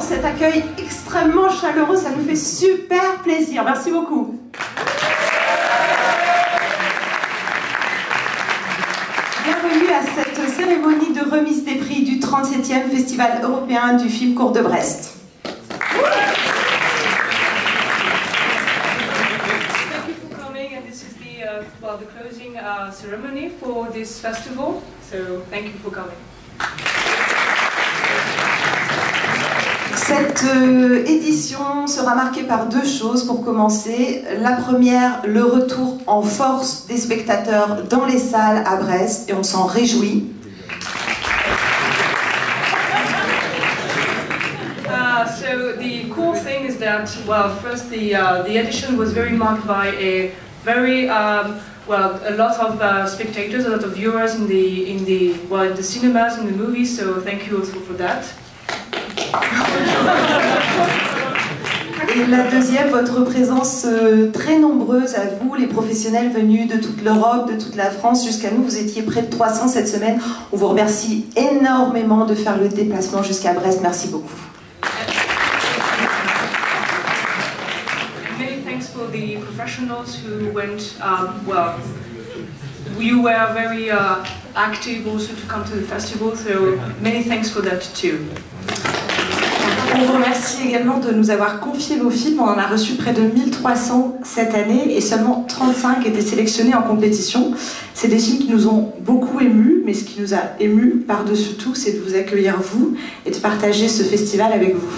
cet accueil extrêmement chaleureux, ça nous fait super plaisir. Merci beaucoup. Bienvenue à cette cérémonie de remise des prix du 37e Festival européen du film court de Brest. The closing ceremony for this festival, so thank you for coming. Cette édition sera marquée par deux choses pour commencer. La première, le retour en force des spectateurs dans les salles à Brest, et on s'en réjouit. So the cool thing is that, well, first the edition was very marked by a very well, a lot of spectators, a lot of viewers in the cinemas, in the movies. So thank you also for that. Et la deuxième, votre présence très nombreuse à vous, les professionnels venus de toute l'Europe, de toute la France jusqu'à nous. Vous étiez près de 300 cette semaine. On vous remercie énormément de faire le déplacement jusqu'à Brest. Merci beaucoup. For the professionals who went, well, you were very active also to come to the festival, so many thanks for that too. On vous remercie également de nous avoir confié vos films. On en a reçu près de 1300 cette année et seulement 35 étaient sélectionnés en compétition. C'est des films qui nous ont beaucoup émus, mais ce qui nous a émus par-dessus tout, c'est de vous accueillir vous et de partager ce festival avec vous.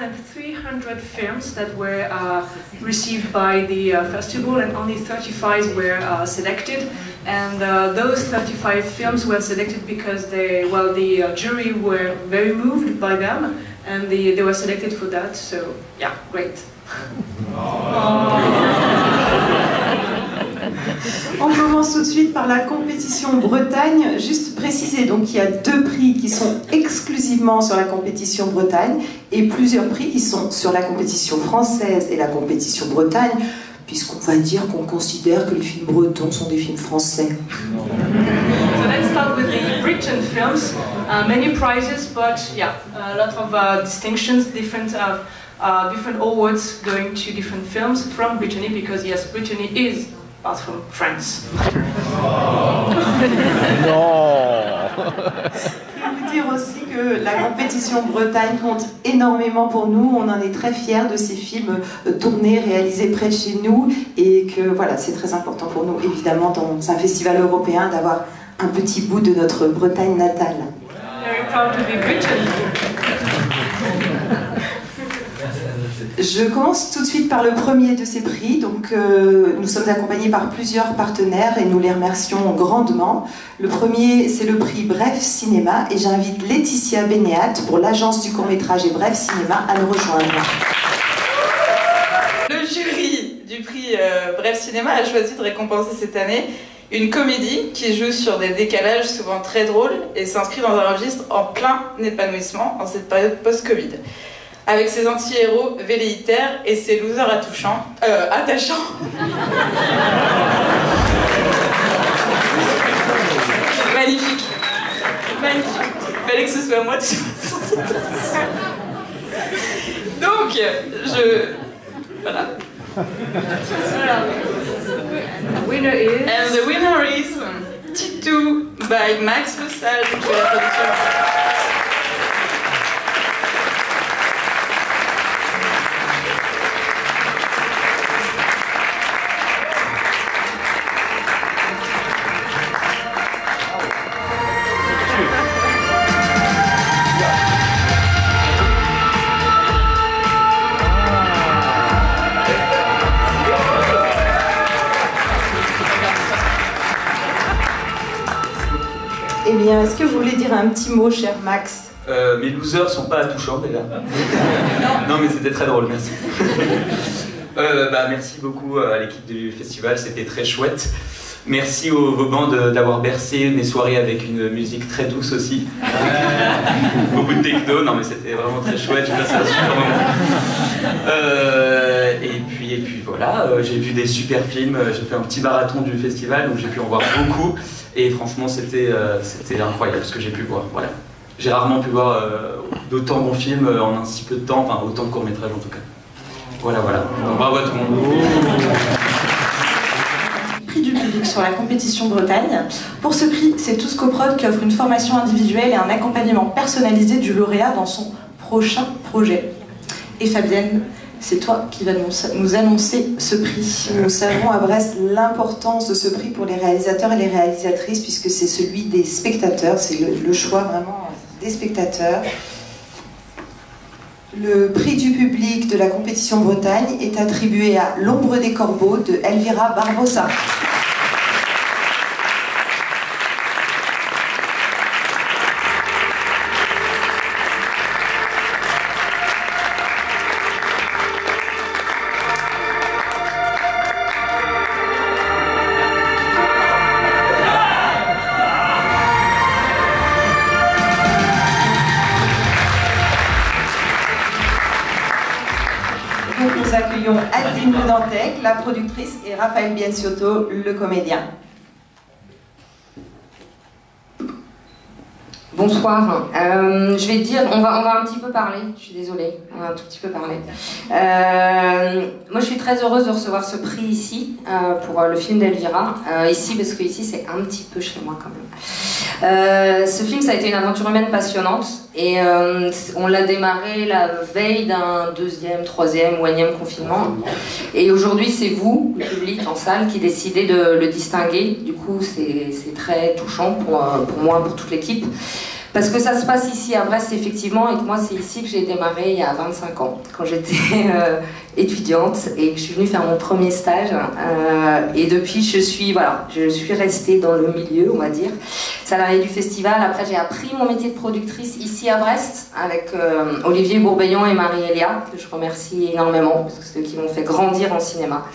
And 300 films that were received by the festival, and only 35 were selected. And those 35 films were selected because the jury were very moved by them, and they were selected for that. So yeah, great. On commence tout de suite par la compétition Bretagne. Juste préciser, donc il y a deux prix qui sont exclusivement sur la compétition Bretagne et plusieurs prix qui sont sur la compétition française et la compétition Bretagne, puisqu'on va dire qu'on considère que les films bretons sont des films français. So let's start with the Britain films. Many prizes, but yeah, a lot of distinctions, different awards going to different films from Brittany, because yes, Brittany is apart from France. Non. Je peux vous dire aussi que la compétition Bretagne compte énormément pour nous. On en est très fiers de ces films tournés, réalisés près de chez nous, et que voilà, c'est très important pour nous, évidemment, dans un festival européen, d'avoir un petit bout de notre Bretagne natale. Very proud to be Britain. Je commence tout de suite par le premier de ces prix. Donc, nous sommes accompagnés par plusieurs partenaires et nous les remercions grandement. Le premier, c'est le prix Bref Cinéma, et j'invite Laetitia Bénéat pour l'agence du court-métrage et Bref Cinéma à nous rejoindre. Le jury du prix Bref Cinéma a choisi de récompenser cette année une comédie qui joue sur des décalages souvent très drôles et s'inscrit dans un registre en plein épanouissement en cette période post-Covid. Avec ses anti-héros velléitaires et ses losers attachants. Magnifique. Magnifique. Fallait que ce soit moi de toute façon. Donc, voilà. And the winner is Titou by Max Lesage, qui fait la production. Eh bien, est-ce que vous voulez dire un petit mot, cher Max? Mes losers sont pas attouchants déjà. Non mais c'était très drôle, merci. Merci beaucoup à l'équipe du festival, c'était très chouette. Merci aux Vauban d'avoir bercé mes soirées avec une musique très douce aussi. Beaucoup de techno, non mais c'était vraiment très chouette, j'ai passé un super moment. Et puis voilà, j'ai vu des super films, j'ai fait un petit marathon du festival donc j'ai pu en voir beaucoup. Et franchement, c'était incroyable ce que j'ai pu voir. Voilà. J'ai rarement pu voir d'autant bons films en un si peu de temps, enfin autant de courts-métrages en tout cas. Voilà, voilà. Donc, bravo à tout le monde. Prix du public sur la compétition Bretagne. Pour ce prix, c'est Tous Coprod qui offre une formation individuelle et un accompagnement personnalisé du lauréat dans son prochain projet. Et Fabienne, c'est toi qui vas nous annoncer ce prix. Nous savons à Brest l'importance de ce prix pour les réalisateurs et les réalisatrices, puisque c'est celui des spectateurs, c'est le choix vraiment des spectateurs. Le prix du public de la compétition Bretagne est attribué à L'ombre des corbeaux de Elvira Barbosa. Nous accueillons Adine Le Dantec, la productrice, et Raphaël Bianciotto, le comédien. Bonsoir. Je vais dire, on va un petit peu parler. Je suis désolée, on va un tout petit peu parler. Moi, je suis très heureuse de recevoir ce prix ici pour le film d'Elvira. Ici, parce que ici, c'est un petit peu chez moi quand même. Ce film, ça a été une aventure humaine passionnante et on l'a démarré la veille d'un deuxième, troisième ou énième confinement. Et aujourd'hui, c'est vous, le public en salle, qui décidez de le distinguer. Du coup, c'est très touchant pour moi, pour toute l'équipe. Parce que ça se passe ici à Brest, effectivement, et que moi, c'est ici que j'ai démarré il y a 25 ans, quand j'étais étudiante et que je suis venue faire mon premier stage. Et depuis, je suis restée dans le milieu, on va dire, salariée du festival. Après, j'ai appris mon métier de productrice ici à Brest, avec Olivier Bourbeillon et Marie-Elia, que je remercie énormément, parce que c'est eux qui m'ont fait grandir en cinéma.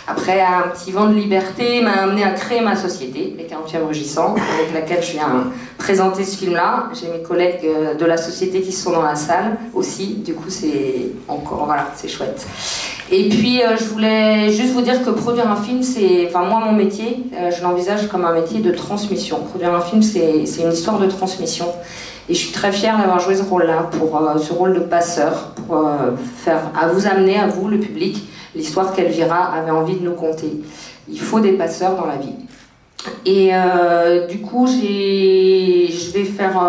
Après, un petit vent de liberté m'a amené à créer ma société, les 48e Rugissants, avec laquelle je viens présenter ce film-là. J'ai mes collègues de la société qui sont dans la salle aussi, du coup c'est encore, voilà, c'est chouette. Et puis je voulais juste vous dire que produire un film, c'est, enfin moi mon métier, je l'envisage comme un métier de transmission. Produire un film, c'est une histoire de transmission. Et je suis très fière d'avoir joué ce rôle-là, pour ce rôle de passeur, pour vous amener, à vous, le public, l'histoire qu'Elvira avait envie de nous conter. Il faut des passeurs dans la vie. Et du coup, je vais faire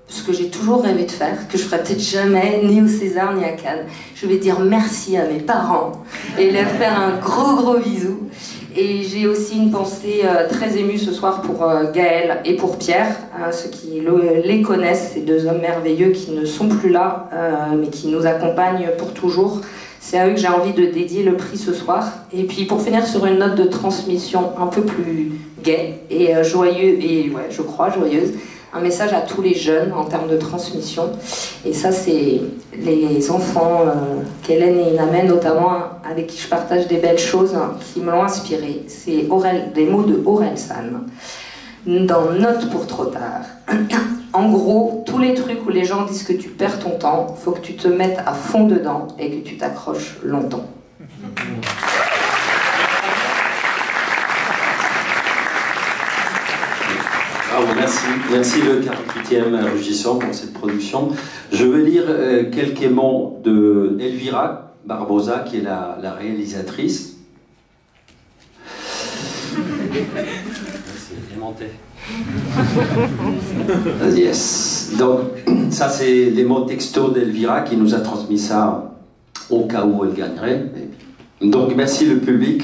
ce que j'ai toujours rêvé de faire, que je ferai peut-être jamais, ni au César, ni à Cannes. Je vais dire merci à mes parents et leur faire un gros bisou. Et j'ai aussi une pensée très émue ce soir pour Gaël et pour Pierre, ceux qui les connaissent, ces deux hommes merveilleux qui ne sont plus là, mais qui nous accompagnent pour toujours. C'est à eux que j'ai envie de dédier le prix ce soir. Et puis pour finir sur une note de transmission un peu plus gaie et joyeuse, et ouais, je crois joyeuse, un message à tous les jeunes en termes de transmission. Et ça, c'est les enfants qu'Hélène et Inamen, notamment, avec qui je partage des belles choses, qui me l'ont inspiré. C'est des mots de Aurel San, dans Note pour trop tard. En gros, tous les trucs où les gens disent que tu perds ton temps, faut que tu te mettes à fond dedans et que tu t'accroches longtemps. Merci le 48e Rugissant pour cette production. Je veux lire quelques mots de Elvira Barbosa, qui est la réalisatrice. C'est aimanté. Yes. Donc, ça c'est les mots texto d'Elvira qui nous a transmis ça au cas où elle gagnerait. Donc, merci le public.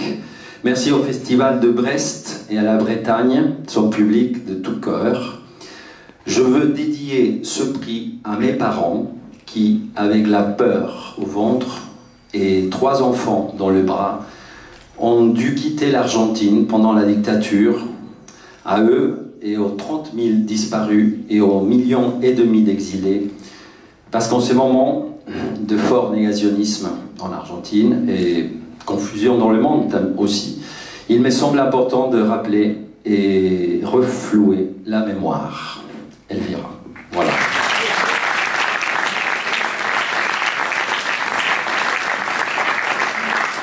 Merci au Festival de Brest et à la Bretagne, son public de tout cœur. Je veux dédier ce prix à mes parents qui, avec la peur au ventre et 3 enfants dans le bras, ont dû quitter l'Argentine pendant la dictature. À eux et aux 30 000 disparus et aux 1,5 millions d'exilés. Parce qu'en ce moment de fort négationnisme en Argentine et confusion dans le monde aussi, il me semble important de rappeler et reflouer la mémoire. Elvira. Voilà.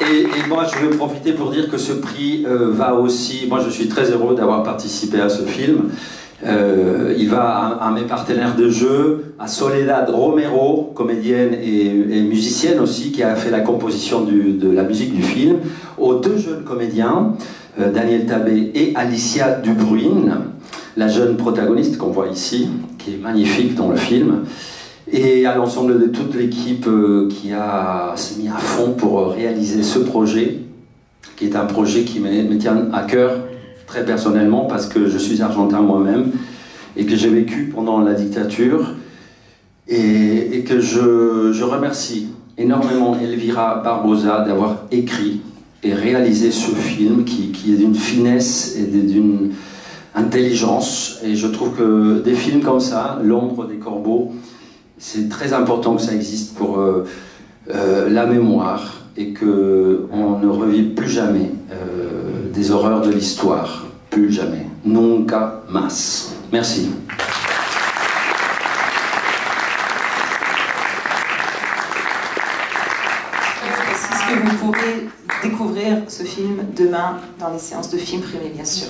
Et Et moi, je veux profiter pour dire que ce prix va aussi... Moi, je suis très heureux d'avoir participé à ce film. Il va à mes partenaires de jeu, à Soledad Romero, comédienne et musicienne aussi, qui a fait la composition de la musique du film, aux 2 jeunes comédiens, Daniel Tabé et Alicia Dubruyne, la jeune protagoniste qu'on voit ici, qui est magnifique dans le film, et à l'ensemble de toute l'équipe qui s'est mis à fond pour réaliser ce projet, qui est un projet qui me tient à cœur très personnellement, parce que je suis argentin moi-même, et que j'ai vécu pendant la dictature, et que je remercie énormément Elvira Barbosa d'avoir écrit et réalisé ce film qui est d'une finesse et d'une intelligence. Et je trouve que des films comme ça, L'ombre des corbeaux, c'est très important que ça existe pour la mémoire, et qu'on ne revive plus jamais des horreurs de l'histoire. Plus jamais. Nunca más. Merci. Que vous pourrez découvrir ce film demain dans les séances de films primés, bien sûr.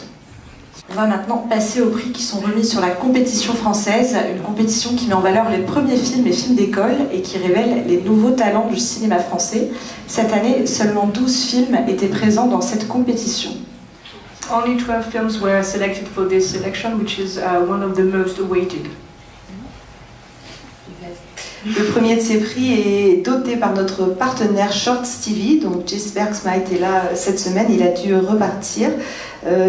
On va maintenant passer aux prix qui sont remis sur la compétition française, une compétition qui met en valeur les premiers films et films d'école et qui révèle les nouveaux talents du cinéma français. Cette année, seulement 12 films étaient présents dans cette compétition. Only 12 films were selected for this selection, which is one of the most awaited. Le premier de ces prix est doté par notre partenaire Shorts TV, donc Jess Bergsma était là cette semaine, il a dû repartir,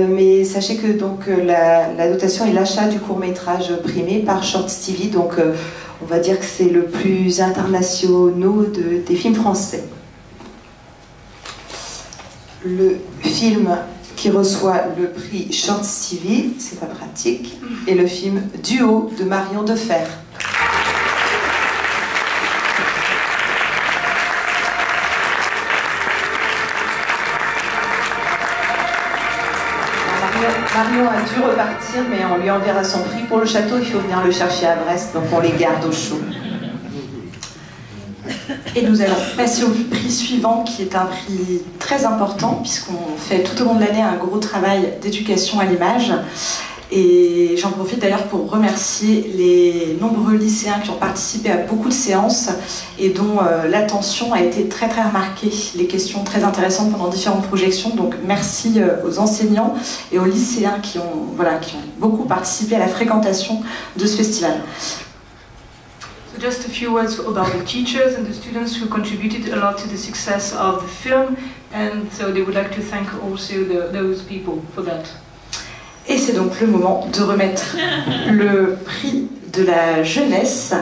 mais sachez que donc, la dotation est l'achat du court-métrage primé par Shorts TV, donc on va dire que c'est le plus international des films français. Le film qui reçoit le prix Shorts TV, c'est pas pratique, est le film Duo de Marion Defer. Marion a dû repartir, mais on lui enverra son prix. Pour le château, il faut venir le chercher à Brest, donc on les garde au chaud. Et nous allons passer au prix suivant, qui est un prix très important, puisqu'on fait tout au long de l'année un gros travail d'éducation à l'image. Et j'en profite d'ailleurs pour remercier les nombreux lycéens qui ont participé à beaucoup de séances et dont l'attention a été très très remarquée, les questions très intéressantes pendant différentes projections. Donc merci aux enseignants et aux lycéens qui ont beaucoup participé à la fréquentation de ce festival. So just a few words about the teachers and the students who contributed a lot to the success of the film, and so they would like to thank also those people for that. Et c'est donc le moment de remettre le prix de la jeunesse,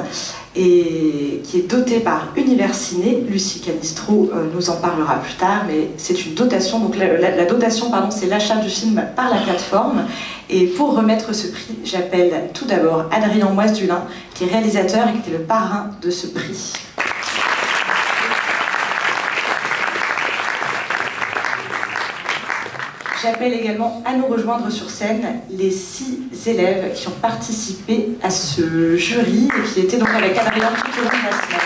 et qui est doté par Universiné. Lucie Canistro nous en parlera plus tard, mais c'est une dotation. Donc la dotation, pardon, c'est l'achat du film par la plateforme. Et pour remettre ce prix, j'appelle tout d'abord Adrien Moise-Dulin, qui est réalisateur et qui était le parrain de ce prix. J'appelle également à nous rejoindre sur scène les 6 élèves qui ont participé à ce jury et qui étaient donc avec Adrien tout au long de la semaine.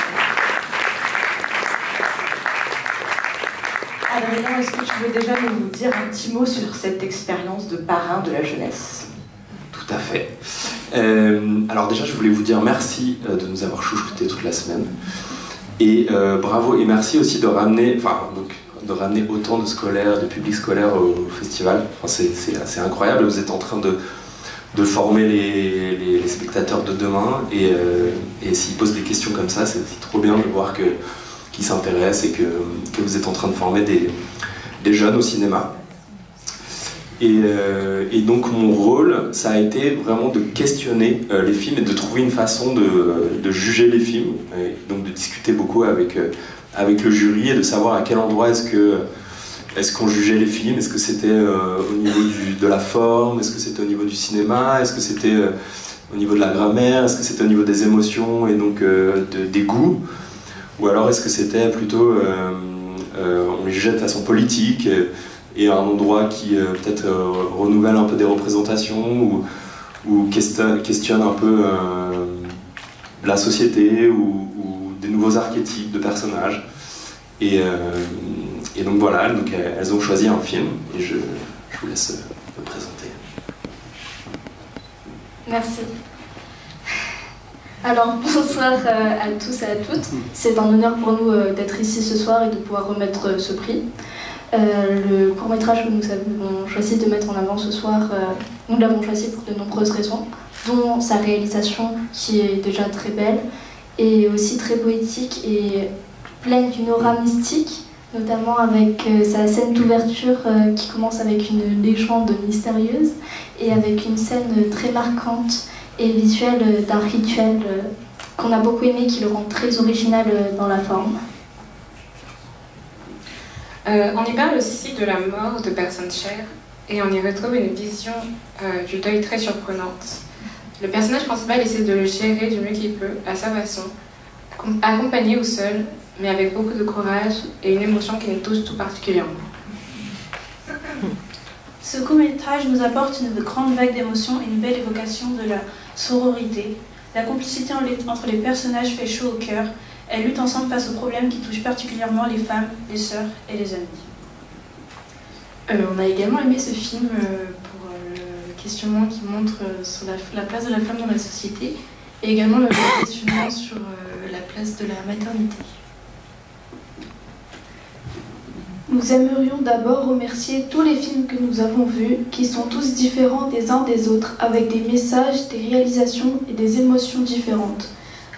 Adrien, est-ce que tu veux déjà nous dire un petit mot sur cette expérience de parrain de la jeunesse? Tout à fait. Alors déjà, je voulais vous dire merci de nous avoir chouchoutés toute la semaine. Et bravo, et merci aussi de ramener autant de scolaires, de publics scolaires au festival. Enfin, c'est assez incroyable. Vous êtes en train de former les spectateurs de demain, et s'ils posent des questions comme ça, c'est trop bien de voir qu'ils s'intéressent et que vous êtes en train de former des jeunes au cinéma. Et donc mon rôle, ça a été vraiment de questionner les films et de trouver une façon de juger les films, et donc de discuter beaucoup avec le jury et de savoir à quel endroit est-ce qu'on jugeait les films. Est-ce que c'était au niveau de la forme? Est-ce que c'était au niveau du cinéma? Est-ce que c'était au niveau de la grammaire? Est-ce que c'était au niveau des émotions et donc des goûts? Ou alors est-ce que c'était plutôt on les jugeait de façon politique et à un endroit qui peut-être renouvelle un peu des représentations ou questionne un peu la société ou des nouveaux archétypes de personnages. Et donc voilà, donc elles ont choisi un film et je vous laisse le présenter. Merci. Alors bonsoir à tous et à toutes. C'est un honneur pour nous d'être ici ce soir et de pouvoir remettre ce prix. Le court-métrage que nous avons choisi de mettre en avant ce soir, nous l'avons choisi pour de nombreuses raisons, dont sa réalisation qui est déjà très belle et aussi très poétique et pleine d'une aura mystique, notamment avec sa scène d'ouverture qui commence avec une légende mystérieuse et avec une scène très marquante et visuelle d'un rituel qu'on a beaucoup aimé, qui le rend très original dans la forme. On y parle aussi de la mort de personnes chères et on y retrouve une vision du deuil très surprenante. Le personnage principal essaie de le gérer du mieux qu'il peut, à sa façon, accompagné ou seul, mais avec beaucoup de courage et une émotion qui nous touche tout particulièrement. Ce court-métrage nous apporte une grande vague d'émotions et une belle évocation de la sororité. La complicité entre les personnages fait chaud au cœur. Elles luttent ensemble face aux problèmes qui touchent particulièrement les femmes, les sœurs et les amis. On a également aimé ce film pour le questionnement qui montre sur la place de la femme dans la société et également le questionnement sur la place de la maternité. Nous aimerions d'abord remercier tous les films que nous avons vus, qui sont tous différents des uns des autres, avec des messages, des réalisations et des émotions différentes.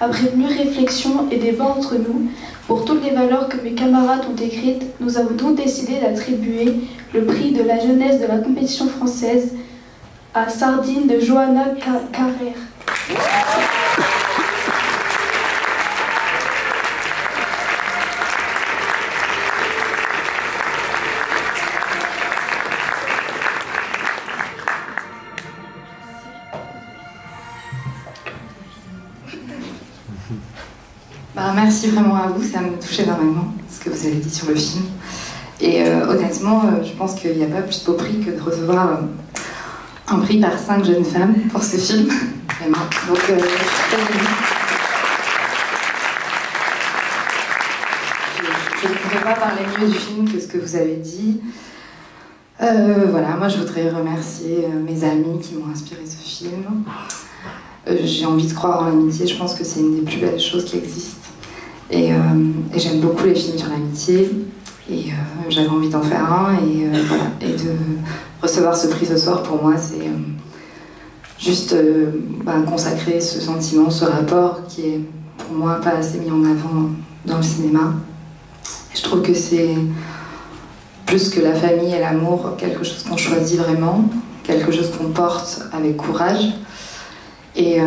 Après mûre réflexion et débat entre nous, pour toutes les valeurs que mes camarades ont écrites, nous avons donc décidé d'attribuer le prix de la jeunesse de la compétition française à Sardine de Johanna Carrère. Merci vraiment à vous, ça me touche énormément ce que vous avez dit sur le film. Et honnêtement, je pense qu'il n'y a pas plus beau prix que de recevoir un prix par 5 jeunes femmes pour ce film. Vraiment. Donc, je ne pourrais pas parler mieux du film que ce que vous avez dit. Voilà, moi je voudrais remercier mes amis qui m'ont inspiré ce film. J'ai envie de croire en l'amitié, je pense que c'est une des plus belles choses qui existent. Et j'aime beaucoup les films sur l'amitié. Et j'avais envie d'en faire un. Et voilà. Et de recevoir ce prix ce soir, pour moi, c'est juste consacrer ce sentiment, ce rapport qui est pour moi pas assez mis en avant dans le cinéma. Et je trouve que c'est plus que la famille et l'amour, quelque chose qu'on choisit vraiment, quelque chose qu'on porte avec courage. Et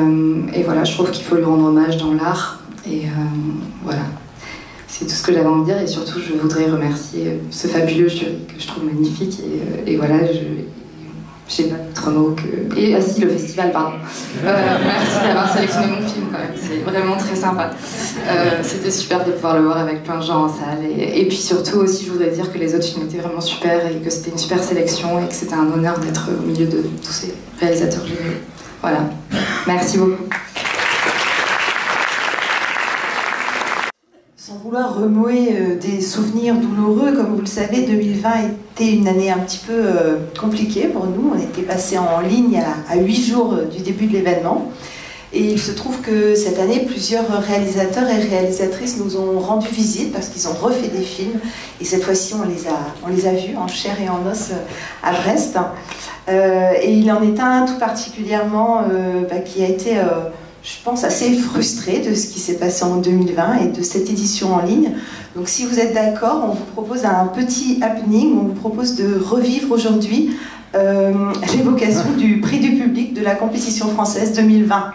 voilà, je trouve qu'il faut lui rendre hommage dans l'art. Et voilà, c'est tout ce que j'avais envie de dire. Et surtout, je voudrais remercier ce fabuleux jury que je trouve magnifique. Et voilà, j'ai pas d'autres mots que... Et si, le festival, pardon. Merci d'avoir sélectionné mon film quand même, c'est vraiment très sympa. C'était super de pouvoir le voir avec plein de gens en salle. Et puis surtout aussi, je voudrais dire que les autres films étaient vraiment super et que c'était une super sélection et que c'était un honneur d'être au milieu de tous ces réalisateurs géniaux. Voilà, merci beaucoup. Sans vouloir remuer des souvenirs douloureux, comme vous le savez, 2020 était une année un petit peu compliquée pour nous. On était passé en ligne à 8 jours du début de l'événement. Et il se trouve que cette année, plusieurs réalisateurs et réalisatrices nous ont rendu visite parce qu'ils ont refait des films. Et cette fois-ci, on les a vus en chair et en os à Brest. Et il en est un tout particulièrement qui a été... je pense, assez frustrée de ce qui s'est passé en 2020 et de cette édition en ligne. Donc si vous êtes d'accord, on vous propose un petit happening, on vous propose de revivre aujourd'hui l'évocation du prix du public de la compétition française 2020.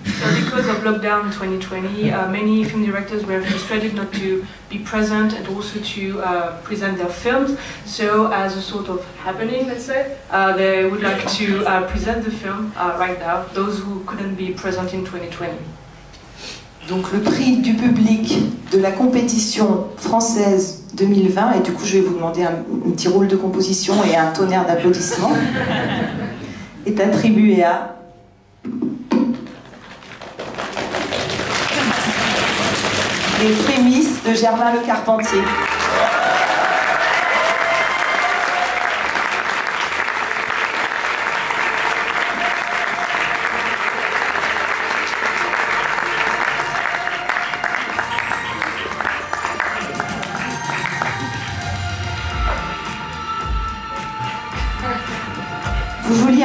So because of lockdown 2020, many film directors were frustrated not to be present and also to present their films. So as a sort of happening, let's say, they would like to present the film right now, those who couldn't be present in 2020. Donc le prix du public de la compétition française 2020, et du coup je vais vous demander un petit rôle de composition et un tonnerre d'applaudissements, est attribué à... Les prémices de Germain Le Carpentier.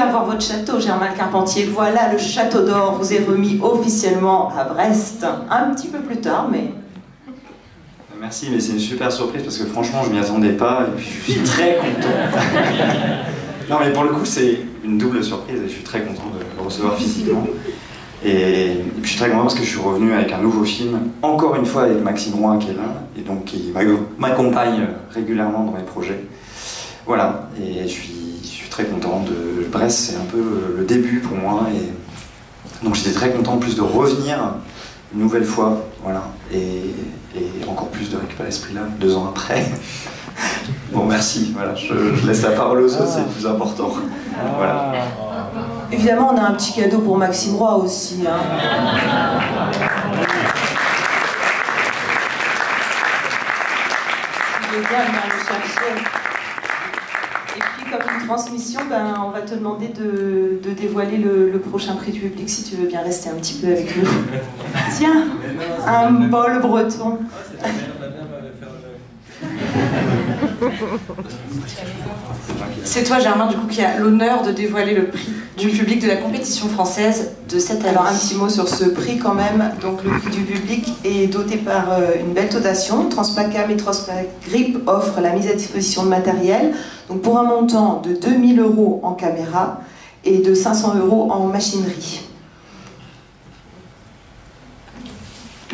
avoir votre château, Germain Carpentier. Voilà, le château d'or vous est remis officiellement à Brest, un petit peu plus tard, mais... Merci, mais c'est une super surprise parce que franchement, je m'y attendais pas et puis je suis très content. Non, mais pour le coup, c'est une double surprise et je suis très content de le recevoir physiquement. Et puis je suis très content parce que je suis revenu avec un nouveau film, encore une fois avec Maxime Roy qui est là, et donc qui m'accompagne régulièrement dans mes projets. Voilà, et je suis très content de Brest, c'est un peu le début pour moi, et donc j'étais très content en plus de revenir une nouvelle fois, voilà, et encore plus de récupérer l'esprit là, 2 ans après. Bon, merci, voilà, je laisse la parole aux autres, c'est le plus important. Voilà. Évidemment, on a un petit cadeau pour Maxime Roy aussi. Hein. Je vais bien venir le chercher. Et puis, comme une transmission, ben, on va te demander de dévoiler le prochain prix du public, si tu veux bien rester un petit peu avec nous. Tiens, un bol breton. C'est toi, Germain, du coup, qui a l'honneur de dévoiler le prix du public de la compétition française de cette année. Alors, un petit mot sur ce prix quand même. Donc, le prix du public est doté par une belle dotation. Transplacam et Transplagrip offrent la mise à disposition de matériel. Donc, pour un montant de 2 000 € en caméra et de 500 € en machinerie.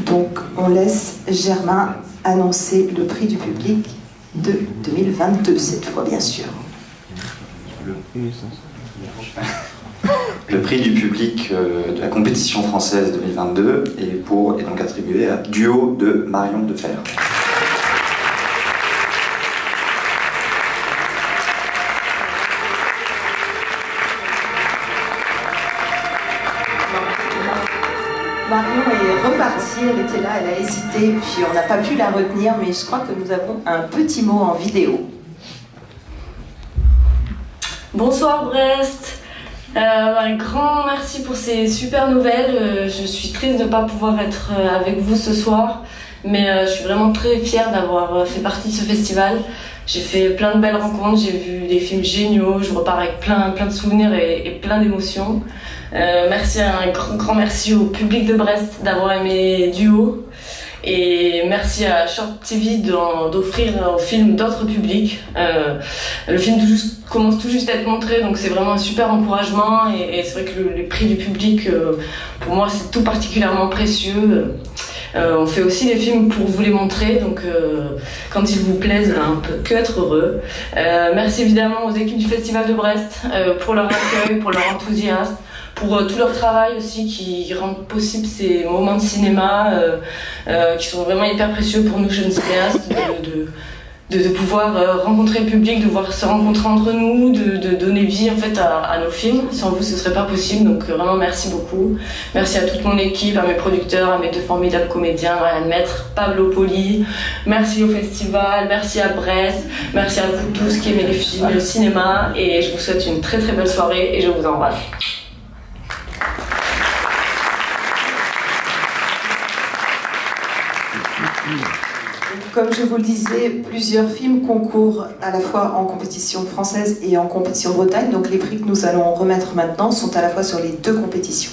Donc, on laisse Germain annoncer le prix du public de 2022, cette fois, bien sûr. Le prix du public de la compétition française 2022 est donc attribué à Duo de Marion Defer. Marion est repartie, elle était là, elle a hésité, puis on n'a pas pu la retenir, mais je crois que nous avons un petit mot en vidéo. Bonsoir Brest, un grand merci pour ces super nouvelles. Je suis triste de ne pas pouvoir être avec vous ce soir, mais je suis vraiment très fière d'avoir fait partie de ce festival. J'ai fait plein de belles rencontres, j'ai vu des films géniaux, je repars avec plein de souvenirs et plein d'émotions. Merci, un grand merci au public de Brest d'avoir aimé Duo. Et merci à Short TV d'offrir au film d'autres publics. Le film commence tout juste à être montré, donc c'est vraiment un super encouragement. Et c'est vrai que le prix du public, pour moi, c'est tout particulièrement précieux. On fait aussi des films pour vous les montrer, donc quand ils vous plaisent, on peut que être heureux. Merci évidemment aux équipes du Festival de Brest pour leur accueil, pour leur enthousiasme, pour tout leur travail aussi qui rendent possible ces moments de cinéma qui sont vraiment hyper précieux pour nous jeunes cinéastes, de pouvoir rencontrer le public, de voir se rencontrer entre nous, de donner vie en fait à nos films. Sans vous ce serait pas possible, donc vraiment merci beaucoup. Merci à toute mon équipe, à mes producteurs, à mes 2 formidables comédiens, Ryan Maître, Pablo Poli. Merci au festival, merci à Brest, merci à vous tous qui aimez les films, le cinéma, et je vous souhaite une très très belle soirée et je vous embrasse. Comme je vous le disais, plusieurs films concourent à la fois en compétition française et en compétition Bretagne. Donc les prix que nous allons remettre maintenant sont à la fois sur les 2 compétitions.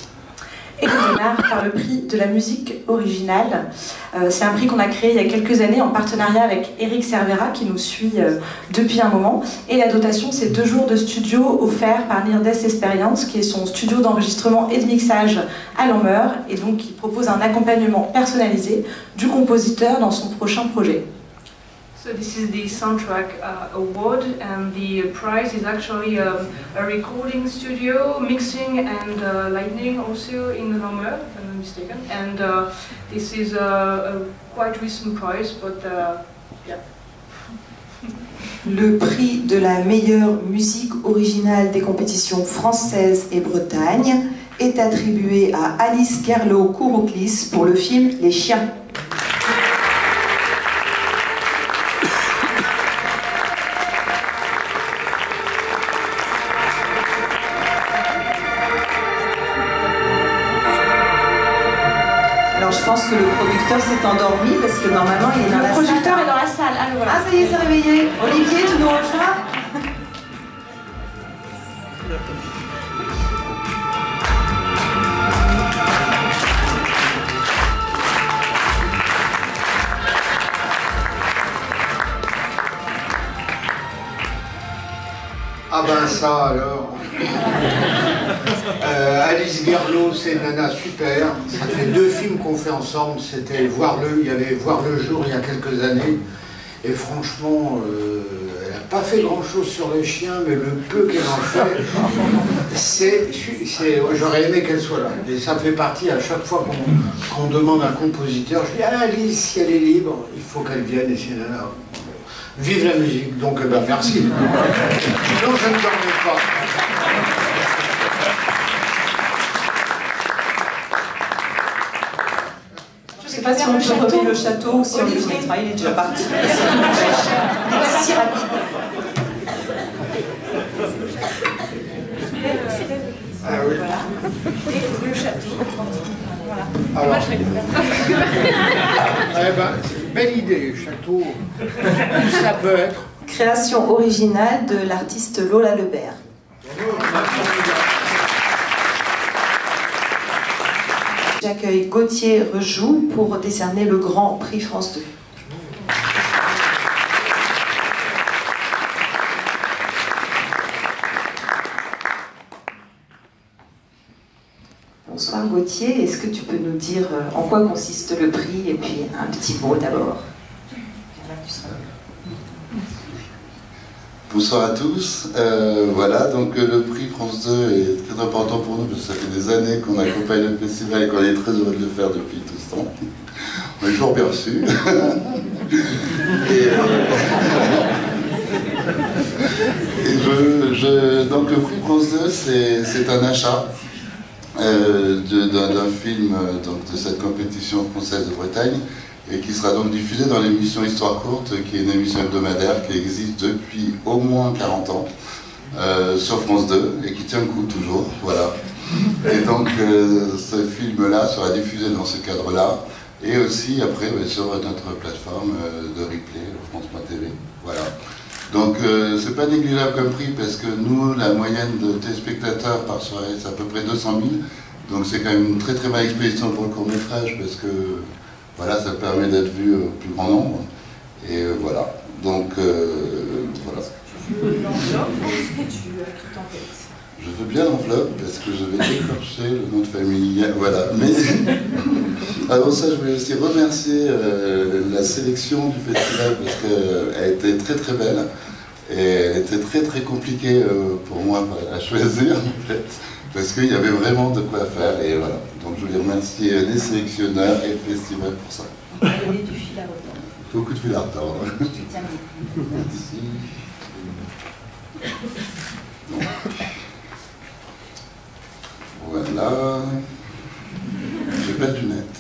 Et on démarre par le prix de la musique originale. C'est un prix qu'on a créé il y a quelques années en partenariat avec Eric Cervera qui nous suit depuis un moment. Et la dotation, c'est 2 jours de studio offerts par Near Death Experience, qui est son studio d'enregistrement et de mixage à Lameur, et donc qui propose un accompagnement personnalisé du compositeur dans son prochain projet. So this is the soundtrack award, and the prize is actually a recording studio, mixing and lighting also in Lameur, if I'm not mistaken. And this is a quite recent prize, but yeah. Le prix de la meilleure musique originale des compétitions françaises et Bretagne est attribué à Alice Gerlo-Kourouklis pour le film Les Chiens. Je pense que le producteur s'est endormi parce que normalement il est dans la salle. Le producteur est dans la salle. Ah, voilà. Ah, ça y est, c'est réveillé. Olivier, tu nous rejoins? Ah ben ça alors. Alice Guerlot, c'est une nana super. Ça fait 2 films qu'on fait ensemble. C'était il y avait Voir le jour il y a quelques années. Et franchement, elle n'a pas fait grand-chose sur les chiens, mais le peu qu'elle en fait, j'aurais aimé qu'elle soit là. Et ça fait partie, à chaque fois qu'on demande à un compositeur, je dis ah, Alice, si elle est libre, il faut qu'elle vienne. Et c'est nana. Vive la musique. Donc, merci. Non, je ne dormais pas. Je ne sais pas si on peut remettre le château ou si on le mettra, il est déjà parti. Merci rapidement. Ah oui. Voilà. Et le château. Voilà. Alors. Moi, je récupère. Eh ben, belle idée, château. Ça peut être. Création originale de l'artiste Lola Lebert. J'accueille Gauthier Rejoux pour décerner le Grand Prix France 2. Bonsoir Gauthier, est-ce que tu peux nous dire en quoi consiste le prix et puis un petit mot d'abord? Bonsoir à tous. Voilà, donc le prix France 2 est très important pour nous parce que ça fait des années qu'on accompagne le festival et qu'on est très heureux de le faire depuis tout ce temps. On est toujours bien reçus. Donc le prix France 2, c'est un achat d'un film donc, de cette compétition française de Bretagne, et qui sera donc diffusé dans l'émission Histoire Courte, qui est une émission hebdomadaire qui existe depuis au moins 40 ans sur France 2 et qui tient le coup toujours, voilà. Et donc ce film-là sera diffusé dans ce cadre-là et aussi après sur notre plateforme de replay, France.tv, voilà. Donc c'est pas négligeable comme prix parce que nous, la moyenne de téléspectateurs par soirée, c'est à peu près 200 000, donc c'est quand même une très très bonne exposition pour le court-métrage parce que voilà, ça permet d'être vu au plus grand nombre. Et voilà. Donc, voilà. L'enveloppe, est-ce que tu as tout en tête? Je veux bien l'enveloppe parce que je vais décrocher le nom de famille. Voilà. Mais avant ça, je voulais aussi remercier la sélection du festival parce qu'elle était très très belle. Et elle était très très compliquée pour moi à choisir en fait. Parce qu'il y avait vraiment de quoi faire, et voilà. Donc je voulais remercier les sélectionneurs et le festival pour ça. On va donner du fil à retordre. Beaucoup de fil à retordre. Je te tiens bien. Merci. Voilà. J'ai pas de lunettes.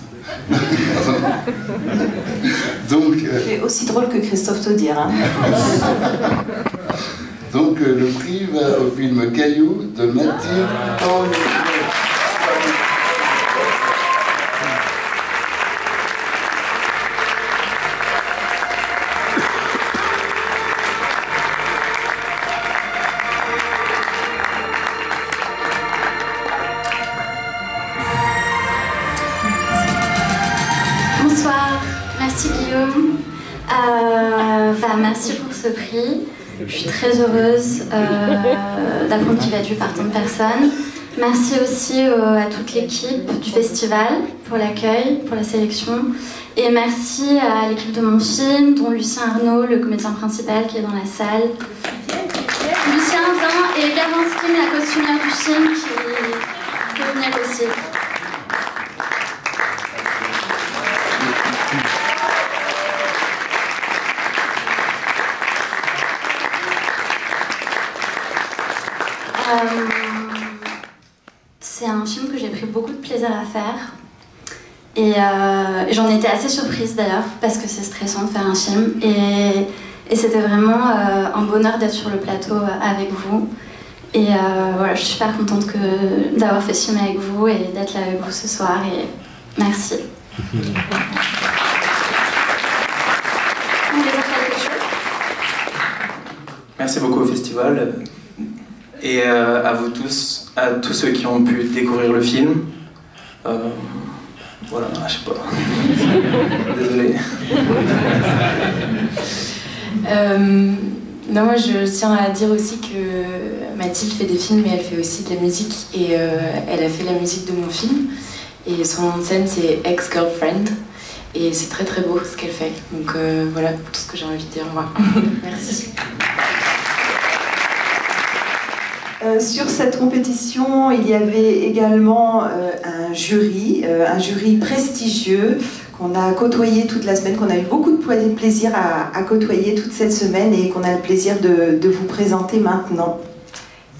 Donc. C'est aussi drôle que Christophe Taudière. Hein. Donc le prix va au film Caillou de Mathilde Henry. Bonsoir, merci Guillaume. Merci pour ce prix. Je suis très heureuse d'apprendre qu'il va être vu par tant de personnes. Merci aussi à toute l'équipe du festival pour l'accueil, pour la sélection. Et merci à l'équipe de mon film, dont Lucien Arnaud, le comédien principal qui est dans la salle. Lucien Arnaud et Gavanskin, la costumière du film, qui peut venir aussi. C'est un film que j'ai pris beaucoup de plaisir à faire et j'en étais assez surprise d'ailleurs parce que c'est stressant de faire un film et c'était vraiment un bonheur d'être sur le plateau avec vous et voilà, je suis super contente d'avoir fait ce film avec vous et d'être là avec vous ce soir et merci. Vous voulez dire quelque chose? Merci beaucoup au festival. Et à vous tous, à tous ceux qui ont pu découvrir le film. Voilà, je sais pas. Désolé. Non, moi je tiens à dire aussi que Mathilde fait des films, mais elle fait aussi de la musique. Et elle a fait la musique de mon film. Et son nom de scène, c'est Ex-Girlfriend. Et c'est très très beau ce qu'elle fait. Donc voilà tout ce que j'ai envie de dire, moi. Merci. Sur cette compétition, il y avait également un jury prestigieux qu'on a côtoyé toute la semaine, qu'on a eu beaucoup de plaisir à côtoyer toute cette semaine et qu'on a le plaisir de vous présenter maintenant.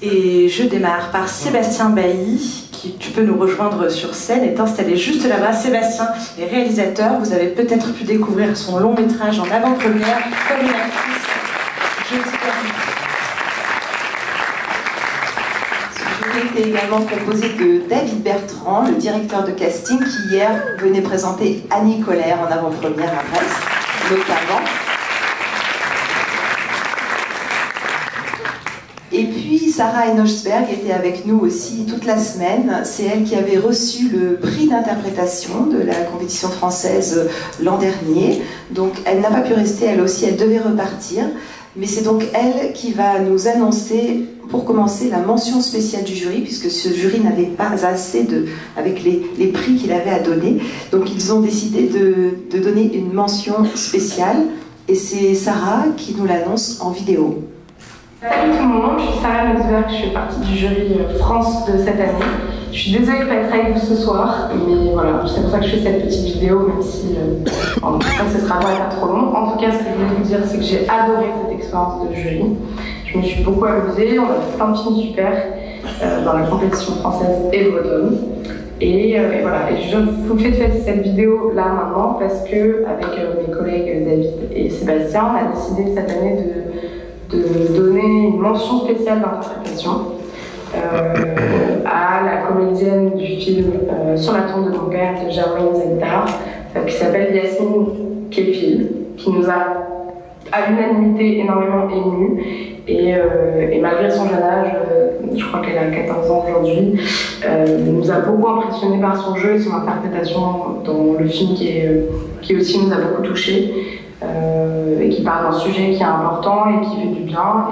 Et je démarre par Sébastien Bailly, qui tu peux nous rejoindre sur scène, est installé juste là-bas. Sébastien est réalisateur, vous avez peut-être pu découvrir son long métrage en avant-première, comme une actrice. Je Ce jury était également composé de David Bertrand, le directeur de casting, qui hier venait présenter Annie Colère en avant-première à Brest, notamment. Et puis Sarah Enochsberg était avec nous aussi toute la semaine. C'est elle qui avait reçu le prix d'interprétation de la compétition française l'an dernier. Donc elle n'a pas pu rester, elle aussi, elle devait repartir. Mais c'est donc elle qui va nous annoncer, pour commencer, la mention spéciale du jury, puisque ce jury n'avait pas assez avec les prix qu'il avait à donner. Donc ils ont décidé de donner une mention spéciale. Et c'est Sarah qui nous l'annonce en vidéo. Salut tout le monde, je suis Sarah Enochsberg, je fais partie du jury France de cette année. Je suis désolée de ne pas être avec vous ce soir, mais voilà, c'est pour ça que je fais cette petite vidéo, même si en tout cas ce sera pas trop long. En tout cas, ce que je voulais vous dire, c'est que j'ai adoré cette expérience de jury. Je me suis beaucoup amusée, on a fait plein de films super dans la compétition française et bretonne. Et voilà, et je vous fais cette vidéo là maintenant parce que avec mes collègues David et Sébastien, on a décidé cette année de donner une mention spéciale d'interprétation à la comédienne du film Sur la tombe de mon père de Jarwin Zendar, qui s'appelle Yasmine Kefil, qui nous a à l'unanimité énormément émus et malgré son jeune âge, je crois qu'elle a 14 ans aujourd'hui, nous a beaucoup impressionné par son jeu et son interprétation dans le film qui aussi nous a beaucoup touchés. Et qui parle d'un sujet qui est important et qui fait du bien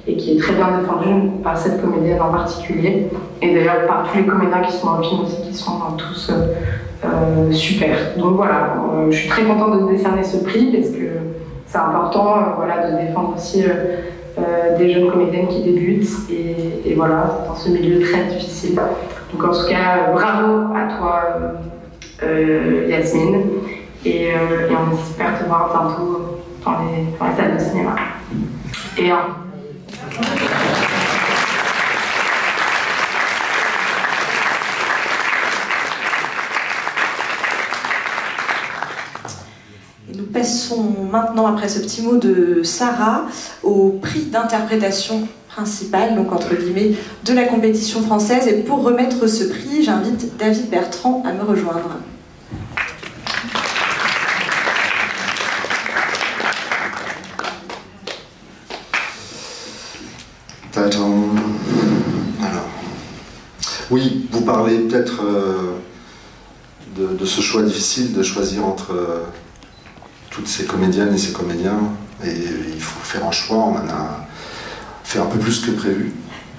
et qui est très bien défendu par cette comédienne en particulier et d'ailleurs par tous les comédiens qui sont dans le film aussi, qui sont tous super. Donc voilà, je suis très contente de décerner ce prix parce que c'est important voilà, de défendre aussi des jeunes comédiennes qui débutent et voilà, dans ce milieu très difficile. Donc en tout cas, bravo à toi Yasmine. Et on espère te voir bientôt dans les salles de cinéma. Et nous passons maintenant, après ce petit mot de Sarah, au prix d'interprétation principal, donc entre guillemets, de la compétition française. Et pour remettre ce prix, j'invite David Bertrand à me rejoindre. Alors, oui, vous parlez peut-être de ce choix difficile de choisir entre toutes ces comédiennes et ces comédiens, et il faut faire un choix. On en a fait un peu plus que prévu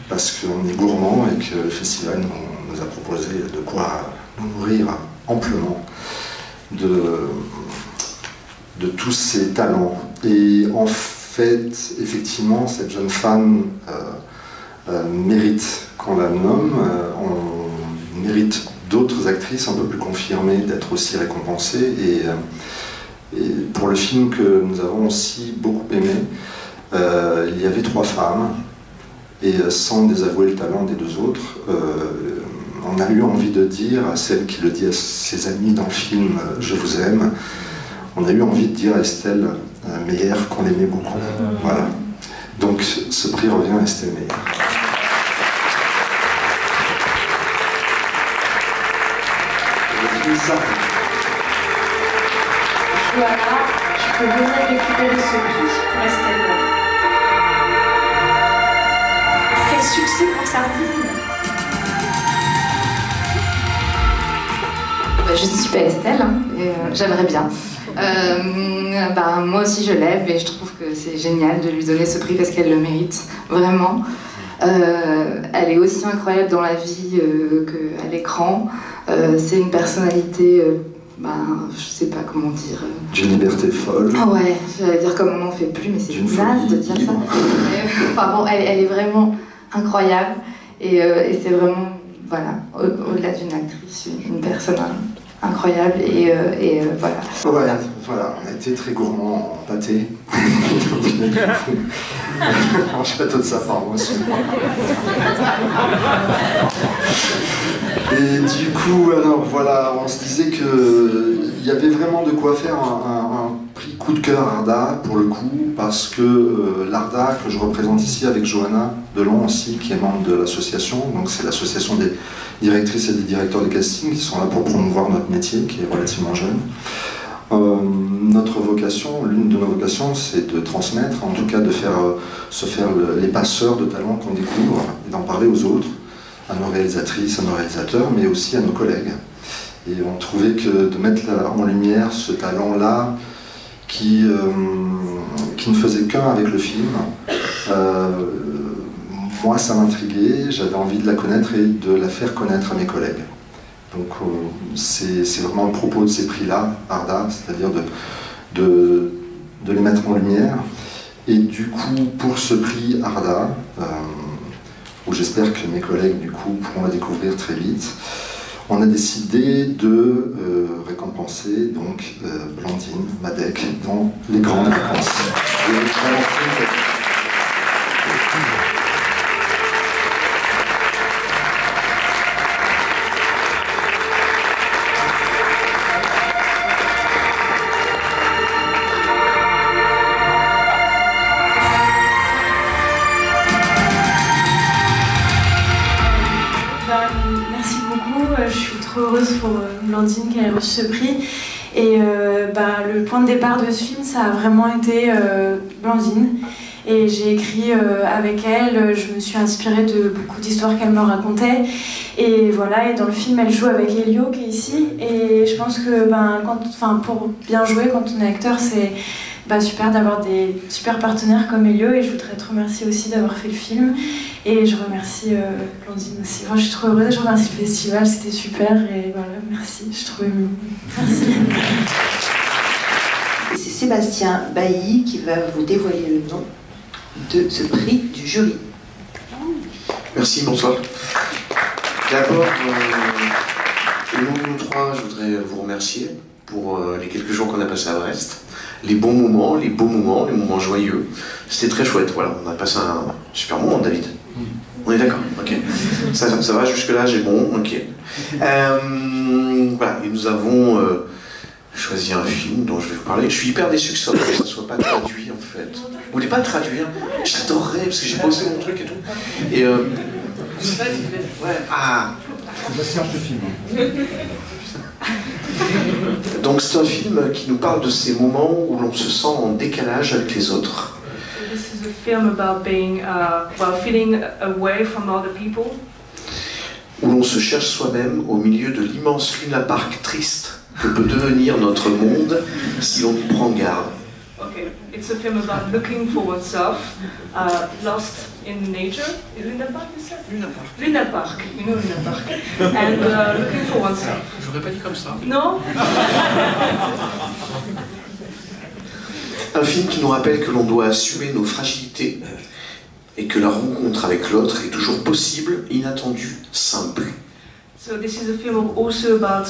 parce qu'on est gourmand et que le festival nous a proposé de quoi nous nourrir amplement de tous ces talents. Et en fait, effectivement, cette jeune femme mérite qu'on la nomme. On mérite d'autres actrices un peu plus confirmées d'être aussi récompensées. Et pour le film que nous avons aussi beaucoup aimé, il y avait 3 femmes. Et sans désavouer le talent des 2 autres, on a eu envie de dire à celle qui le dit à ses amis dans le film « Je vous aime », on a eu envie de dire à Estelle Meyer qu'on l'aimait beaucoup. Voilà. Donc ce prix revient à Estelle Meyer. Voilà, tu peux venir récupérer ce prix pour Estelle. Quel succès pour Sardine! Je ne suis pas Estelle, hein, et j'aimerais bien. Moi aussi je l'aime et je trouve que c'est génial de lui donner ce prix parce qu'elle le mérite, vraiment. Elle est aussi incroyable dans la vie qu'à l'écran. C'est une personnalité, je sais pas comment dire. D'une liberté folle. Ouais, j'allais dire comme on n'en fait plus, mais c'est naze de dire ça. Enfin bon, elle est vraiment incroyable et c'est vraiment, voilà, au-delà d'une actrice, une personne incroyable et voilà. Voilà, on a été très gourmands en pâté. Un château de sapin, moi aussi. Et du coup, alors voilà, on se disait qu'il y avait vraiment de quoi faire un prix coup de cœur Arda, pour le coup, parce que l'Arda, que je représente ici avec Johanna Delon aussi, qui est membre de l'association, donc c'est l'association des directrices et des directeurs de casting qui sont là pour promouvoir notre métier, qui est relativement jeune. Notre vocation, l'une de nos vocations, c'est de transmettre, en tout cas de se faire les passeurs de talents qu'on découvre et d'en parler aux autres, à nos réalisatrices, à nos réalisateurs, mais aussi à nos collègues. Et on trouvait que de mettre en lumière ce talent-là qui ne faisait qu'un avec le film, moi ça m'intriguait, j'avais envie de la connaître et de la faire connaître à mes collègues. Donc c'est vraiment le propos de ces prix-là, Arda, c'est-à-dire de les mettre en lumière. Et du coup, pour ce prix Arda, où j'espère que mes collègues du coup pourront la découvrir très vite, on a décidé de récompenser donc Blandine Madec dans Les Grandes Vacances. Heureuse pour Blandine qui a reçu ce prix et le point de départ de ce film ça a vraiment été Blandine et j'ai écrit avec elle, je me suis inspirée de beaucoup d'histoires qu'elle me racontait et voilà, et dans le film elle joue avec Elio qui est ici et je pense que pour bien jouer quand on est acteur c'est super d'avoir des super partenaires comme Elio et je voudrais te remercier aussi d'avoir fait le film et je remercie Blandine aussi. Moi, je suis trop heureuse, je remercie le festival, c'était super et voilà, merci, je suis trop émue. Merci. C'est Sébastien Bailly qui va vous dévoiler le nom de ce prix du jury. Merci, bonsoir. D'abord, au nom de nous trois, je voudrais vous remercier pour les quelques jours qu'on a passés à Brest. Les bons moments, les beaux moments, les moments joyeux. C'était très chouette, voilà. On a passé un super moment, David. On est d'accord, ok. Ça va, jusque-là, j'ai bon, ok. Voilà, et nous avons choisi un film dont je vais vous parler. Je suis hyper déçu que ça ne soit pas traduit, en fait. Vous voulez pas le traduire? J'adorerais, parce que j'ai posé mon truc et tout. Et ouais, Sébastien, je te filme. Donc c'est un film qui nous parle de ces moments où l'on se sent en décalage avec les autres. This is a film about being, feeling away from other people. Où l'on se cherche soi-même au milieu de l'immense Luna Park triste que peut devenir notre monde si l'on y prend garde. Okay, it's a film about looking for oneself, lost in nature. Luna Park, you said? Luna Park. Luna Park, you know Luna Park. And looking for oneself. J'aurais pas dit comme ça. Non? Un film qui nous rappelle que l'on doit assumer nos fragilités et que la rencontre avec l'autre est toujours possible, inattendue, simple. So this is a film also about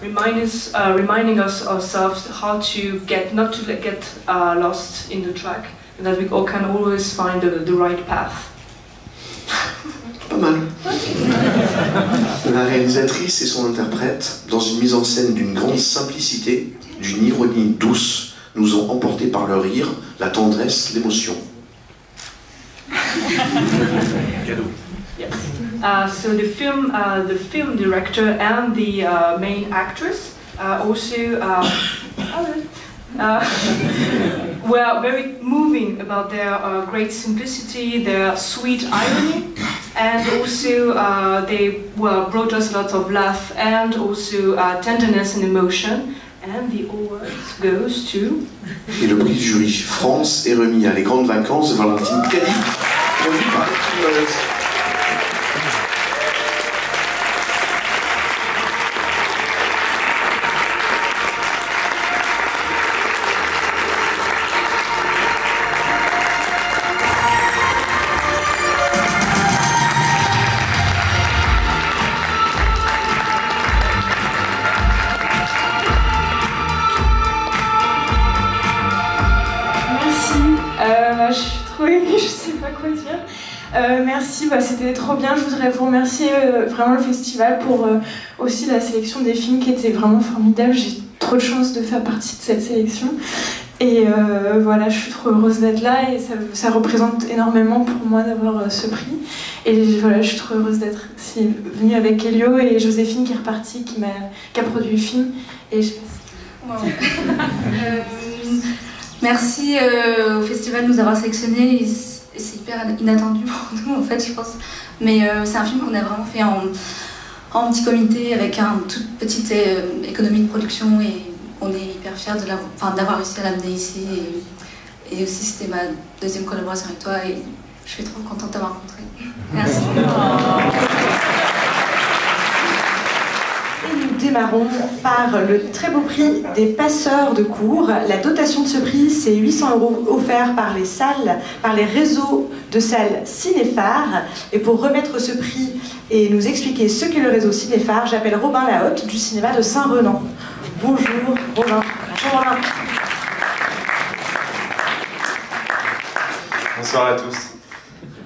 reminding us ourselves how to not to get lost in the track, and that we all can always find the right path. Pas mal. La réalisatrice et son interprète, dans une mise en scène d'une grande simplicité, d'une ironie douce, nous ont emportés par le rire, la tendresse, l'émotion. Yes. So the film director and the main actress also were very moving about their great simplicity, their sweet irony, and also they brought us lots of laugh and also tenderness and emotion. And the award goes to... Et le prix du jury France est remis à Les Grandes Vacances de Valentine Cali, produit par Lecture. Je sais pas quoi dire. Merci, c'était trop bien. Je voudrais vous remercier vraiment le festival pour aussi la sélection des films qui était vraiment formidable. J'ai trop de chance de faire partie de cette sélection. Et voilà, je suis trop heureuse d'être là et ça représente énormément pour moi d'avoir ce prix. Et voilà, je suis trop heureuse d'être venue avec Elio et Joséphine qui est repartie, qui a produit le film. Et je... Merci au festival de nous avoir sélectionnés. C'est hyper inattendu pour nous en fait, je pense. Mais c'est un film qu'on a vraiment fait en petit comité avec une toute petite économie de production et on est hyper fiers d'avoir réussi à l'amener ici. Et aussi c'était ma deuxième collaboration avec toi et je suis trop contente d'avoir rencontré. Merci. Et nous démarrons par le très beau prix des passeurs de cours. La dotation de ce prix, c'est 800 € offerts par les réseaux de salles Cinéphare. Et pour remettre ce prix et nous expliquer ce qu'est le réseau Cinéphare, j'appelle Robin Lahotte du cinéma de Saint-Renan. Bonjour Robin. Bonjour Robin. Bonsoir à tous.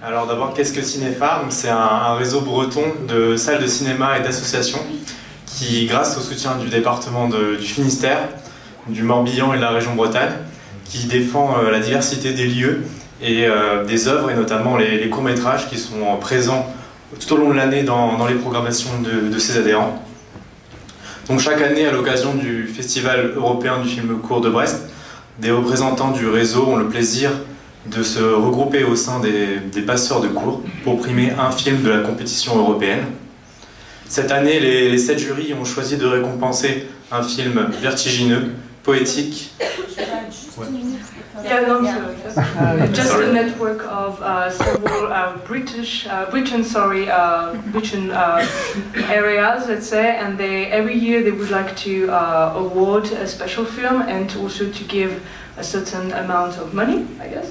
Alors d'abord, qu'est-ce que Cinéphare? C'est un réseau breton de salles de cinéma et d'associations qui, grâce au soutien du département du Finistère, du Morbihan et de la région Bretagne, qui défend la diversité des lieux et des œuvres, et notamment les courts-métrages qui sont présents tout au long de l'année dans les programmations de ses adhérents. Donc chaque année, à l'occasion du Festival européen du film court de Brest, des représentants du réseau ont le plaisir de se regrouper au sein des passeurs de cours pour primer un film de la compétition européenne. Cette année, les 7 jurys ont choisi de récompenser un film vertigineux, poétique. Just a network of several Britain areas, let's say, and every year they would like to award a special film and also to give a certain amount of money, I guess.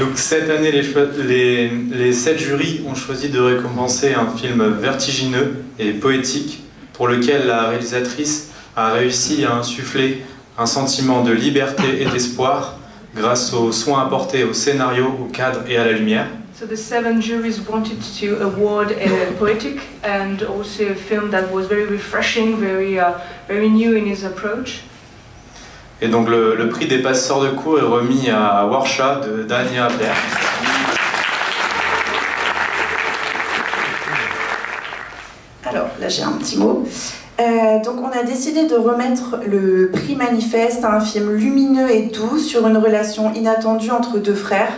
Donc cette année, les 7 jurys ont choisi de récompenser un film vertigineux et poétique pour lequel la réalisatrice a réussi à insuffler un sentiment de liberté et d'espoir grâce aux soins apportés au scénario, au cadre et à la lumière. So the 7 juries wanted to award a poetic and also a film that was very refreshing, very new in his approach. Et donc le prix des passeurs de cours est remis à Warsha de Dania Berg. Alors là j'ai un petit mot. Donc on a décidé de remettre le prix Manifeste à un film lumineux et doux sur une relation inattendue entre deux frères.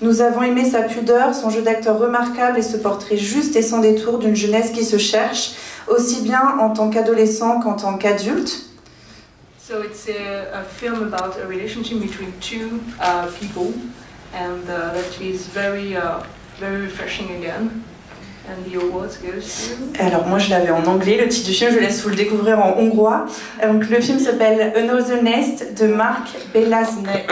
Nous avons aimé sa pudeur, son jeu d'acteur remarquable et ce portrait juste et sans détour d'une jeunesse qui se cherche, aussi bien en tant qu'adolescent qu'en tant qu'adulte. So it's a film about a relationship between two people, and that is very refreshing again. And the awards goes to... Alors moi je l'avais en anglais, le titre du film, je laisse vous le découvrir en hongrois. Donc le film s'appelle Another Nest de Mark Belaznek.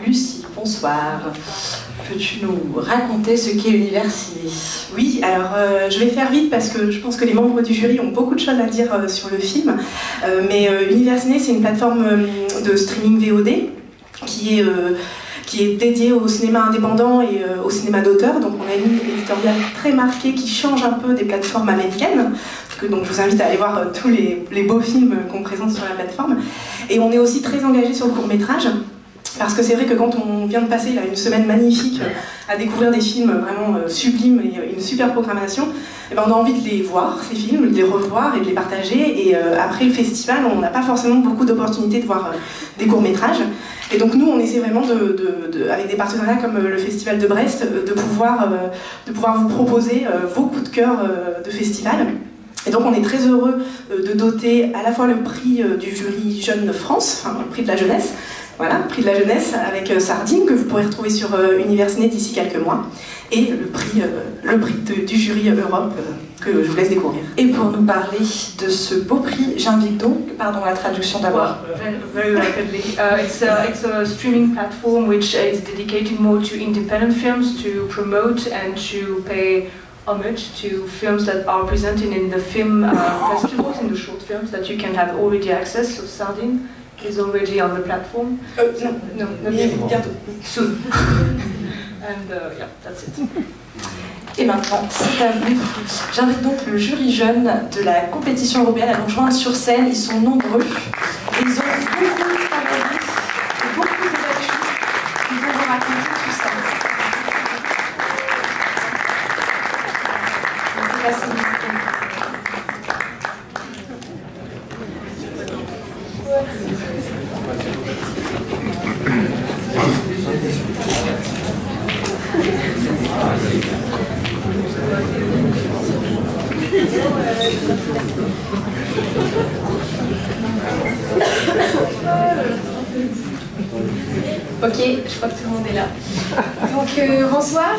Lucie, bonsoir. Peux-tu nous raconter ce qu'est Universiné? Oui, alors je vais faire vite parce que je pense que les membres du jury ont beaucoup de choses à dire sur le film. Mais Universiné, c'est une plateforme de streaming VOD qui est dédiée au cinéma indépendant et au cinéma d'auteur. Donc on a une ligne éditoriale très marquée qui change un peu des plateformes américaines. Donc je vous invite à aller voir tous les beaux films qu'on présente sur la plateforme. Et on est aussi très engagé sur le court-métrage. Parce que c'est vrai que quand on vient de passer là, une semaine magnifique à découvrir des films vraiment sublimes et une super programmation, et ben on a envie de les voir, ces films, de les revoir et de les partager. Et après le festival, on n'a pas forcément beaucoup d'opportunités de voir des courts-métrages. Et donc nous, on essaie vraiment, avec des partenariats comme le Festival de Brest, de pouvoir vous proposer vos coups de cœur de festival. Et donc on est très heureux de doter à la fois le prix du jury Jeune France, enfin le prix de la jeunesse, voilà, prix de la jeunesse avec Sardine, que vous pourrez retrouver sur Univers Ciné d'ici quelques mois, et le prix du jury Europe, que je vous laisse découvrir. Et pour nous parler de ce beau prix, j'invite donc, pardon la traduction d'abord. Very rapidly. It's a streaming platform which is dedicated more to independent films, to promote and to pay homage to films that are presented in the film festivals, in the short films that you can have already access. So Sardine is already on the platform. No, not yet. Soon. And yeah, that's it. Et maintenant, c'est à vous. J'invite donc le jury jeune de la compétition européenne à nous rejoindre sur scène. Ils sont nombreux. Ils ont beaucoup travaillé et beaucoup débattu. Ils vont vous raconter tout ça. Ok, je crois que tout le monde est là. Donc bonsoir,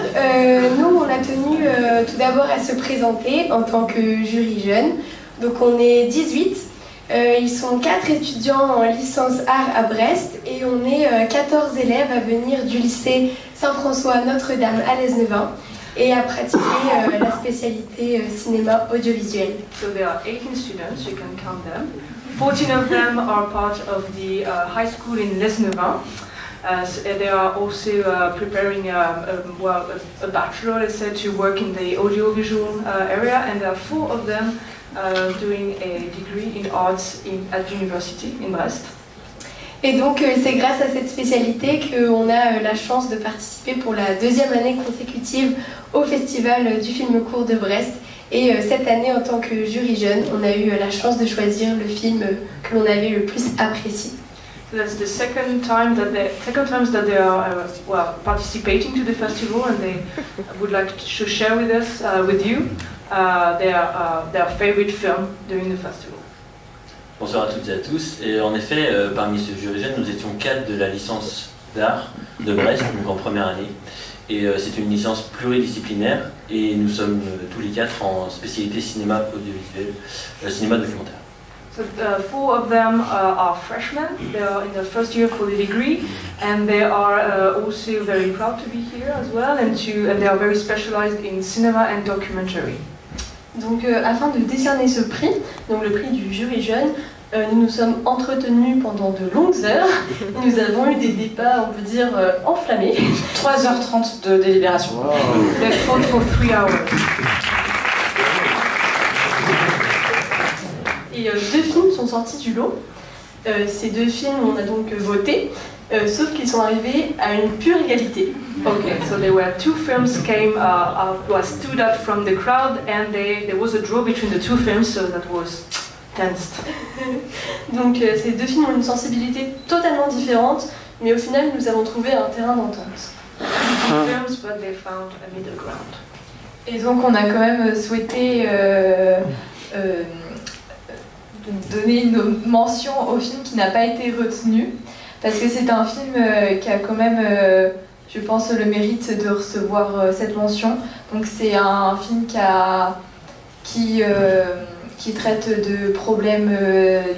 nous on a tenu tout d'abord à se présenter en tant que jury jeune. Donc on est 18, ils sont 4 étudiants en licence art à Brest et on est 14 élèves à venir du lycée Saint-François Notre-Dame à Lesneven et à pratiquer la spécialité cinéma audiovisuel. So there are 18 students, you can count them. 14 of them are part of the high school in Lesneven. So they are also preparing a bachelor, let's say, to work in the audiovisual area, and there are 4 of them doing a degree in arts at university in Brest. Et donc c'est grâce à cette spécialité qu'on a la chance de participer pour la 2e année consécutive au Festival du film court de Brest. Et cette année, en tant que jury jeune, on a eu la chance de choisir le film que l'on avait le plus apprécié. So that's the second time that they are participating to the festival, and they would like to share with us, with you, their favorite film during the festival. Bonsoir à toutes et à tous. Et en effet, parmi ce jury jeune, nous étions 4 de la licence d'art de Brest, donc en première année. Et c'est une licence pluridisciplinaire, et nous sommes tous les 4 en spécialité cinéma audiovisuel, cinéma documentaire. So 4 of them are freshmen. They are in their first year for the degree, and they are also very proud to be here as well, and they are very specialized in cinema and documentary. Donc afin de décerner ce prix, donc le prix du jury jeune, nous nous sommes entretenus pendant de longues heures. Nous avons eu des débats, on peut dire, enflammés. 3h30 de délibération. Wow. They fought for 3 hours. Et 2 films sont sortis du lot. Ces 2 films, on a donc voté, sauf qu'ils sont arrivés à une pure égalité. Okay, so there were 2 films stood up from the crowd, and there was a draw between the 2 films, so that was tense. Donc ces 2 films ont une sensibilité totalement différente, mais au final, nous avons trouvé un terrain d'entente. Films, but they found a middle ground. Et donc on a quand même souhaité donner une mention au film qui n'a pas été retenu, parce que c'est un film qui a quand même, je pense, le mérite de recevoir cette mention. Donc c'est un film qui traite de problèmes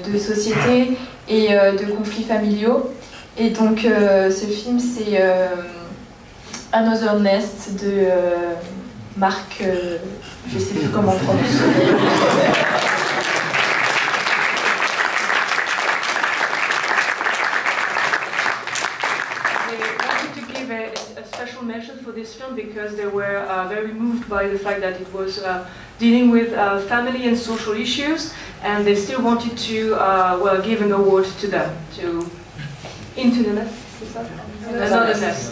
de société et de conflits familiaux. Et donc ce film, c'est Another Nest de Marc, je sais plus comment prononcer. Mention for this film because they were very moved by the fact that it was dealing with family and social issues, and they still wanted to give an award to them, to Into the Nest. c'est ça? Another Nest.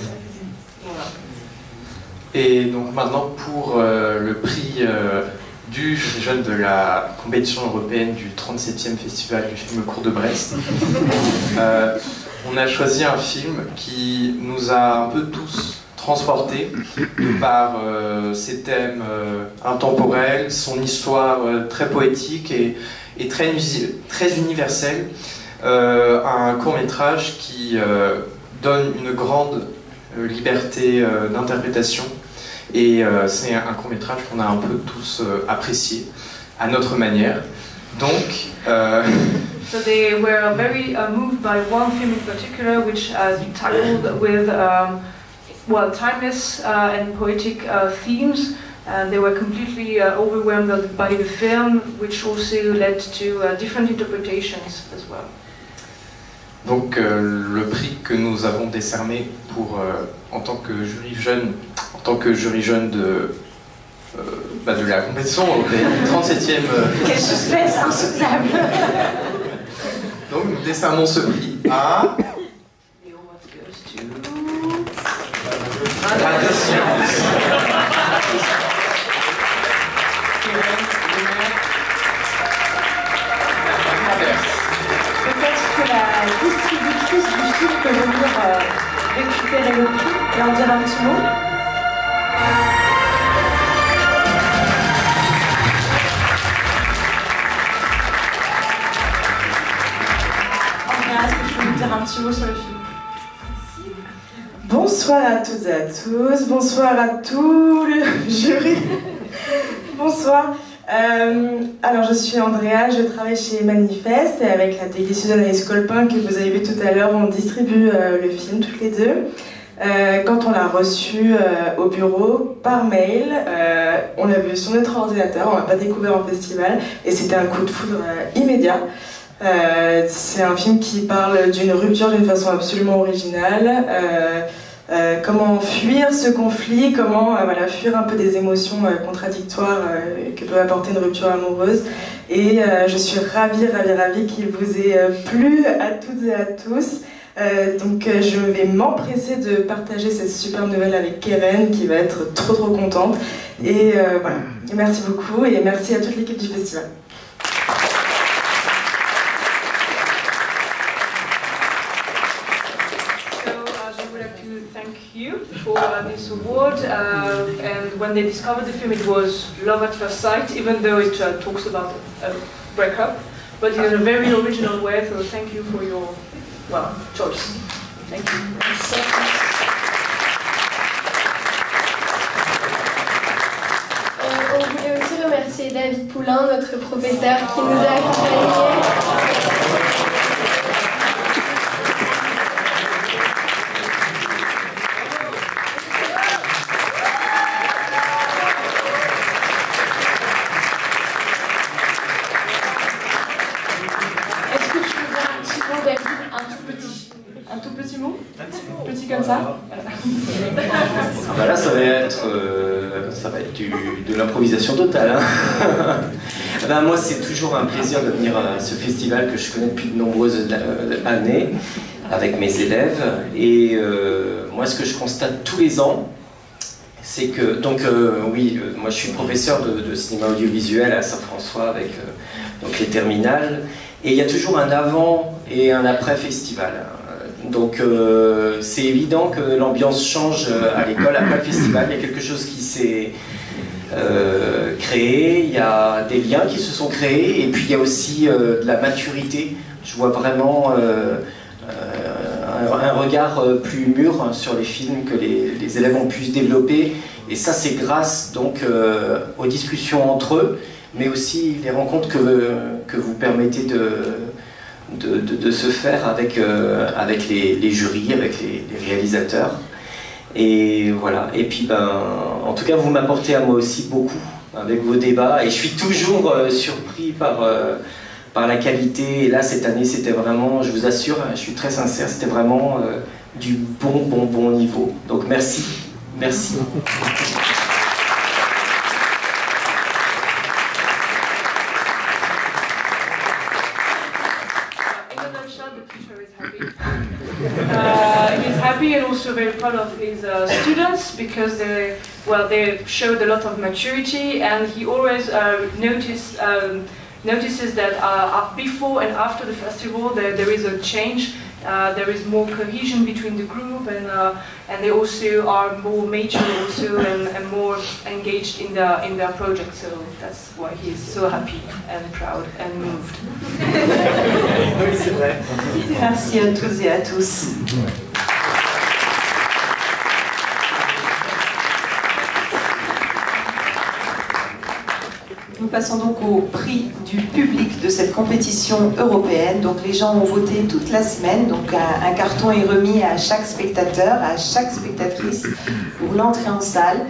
Voilà. Et donc maintenant pour le prix du jury jeune de la compétition européenne du 37e festival du film court de Brest. On a choisi un film qui nous a un peu tous transportés par ses thèmes intemporels, son histoire très poétique et très universelle. Un court-métrage qui donne une grande liberté d'interprétation. Et c'est un court-métrage qu'on a un peu tous apprécié à notre manière. Donc, So they were very moved by one film in particular, which tackled with well, timeless and poetic themes. And they were completely overwhelmed by the film, which also led to different interpretations as well. Donc le prix que nous avons décerné pour, en tant que jury jeune de la compétition européenne, 37e... Quel suspense insoutenable. Donc nous décernons ce prix à... Peut-être que la distributrice du film peut venir récupérer le prix et en dire un petit mot. Andrea, est-ce que tu peux nous dire un petit mot sur le film? Bonsoir à toutes et à tous, bonsoir à tout le jury. Bonsoir. Alors je suis Andrea, je travaille chez Manifest et avec la télé Suzanne Alice Colpin que vous avez vu tout à l'heure, on distribue le film toutes les deux. Quand on l'a reçu au bureau par mail, on l'a vu sur notre ordinateur, on l'a pas découvert en festival et c'était un coup de foudre immédiat. C'est un film qui parle d'une rupture d'une façon absolument originale. Comment fuir ce conflit, comment fuir un peu des émotions contradictoires que peut apporter une rupture amoureuse. Et je suis ravie qu'il vous ait plu à toutes et à tous. Donc je vais m'empresser de partager cette super nouvelle avec Keren qui va être trop contente. Et voilà, merci beaucoup et merci à toute l'équipe du festival. For this award, and when they discovered the film, it was love at first sight, even though it talks about a breakup, but in a very original way. So thank you for your choice. Thank you. On voulait aussi remercier David Poulain, notre professeur, qui nous a accompagnés. Comme ça. Voilà, ça va être de l'improvisation totale. Hein. Moi, c'est toujours un plaisir de venir à ce festival que je connais depuis de nombreuses années avec mes élèves. Et moi, ce que je constate tous les ans, c'est que, moi je suis professeur de cinéma audiovisuel à Saint-François avec les terminales. Et il y a toujours un avant et un après festival. Donc c'est évident que l'ambiance change à l'école après le festival. Il y a quelque chose qui s'est créé, il y a des liens qui se sont créés, et puis il y a aussi de la maturité. Je vois vraiment un regard plus mûr sur les films que les élèves ont pu se développer. Et ça, c'est grâce donc aux discussions entre eux, mais aussi les rencontres que vous permettez de se faire avec les jurys, avec les réalisateurs. Et voilà. Et puis, en tout cas, vous m'apportez à moi aussi beaucoup avec vos débats. Et je suis toujours surpris par la qualité. Et là, cette année, c'était vraiment, je vous assure, je suis très sincère, c'était vraiment du bon niveau. Donc, merci. Merci. also very proud of his students because they showed a lot of maturity, and he always notices that before and after the festival there is a change. There is more cohesion between the group, and they also are more mature also and more engaged in their project. So that's why he is so happy and proud and moved. Merci à tous et à tous. Nous passons donc au prix du public de cette compétition européenne. Donc les gens ont voté toute la semaine. Donc un carton est remis à chaque spectateur, à chaque spectatrice pour l'entrée en salle.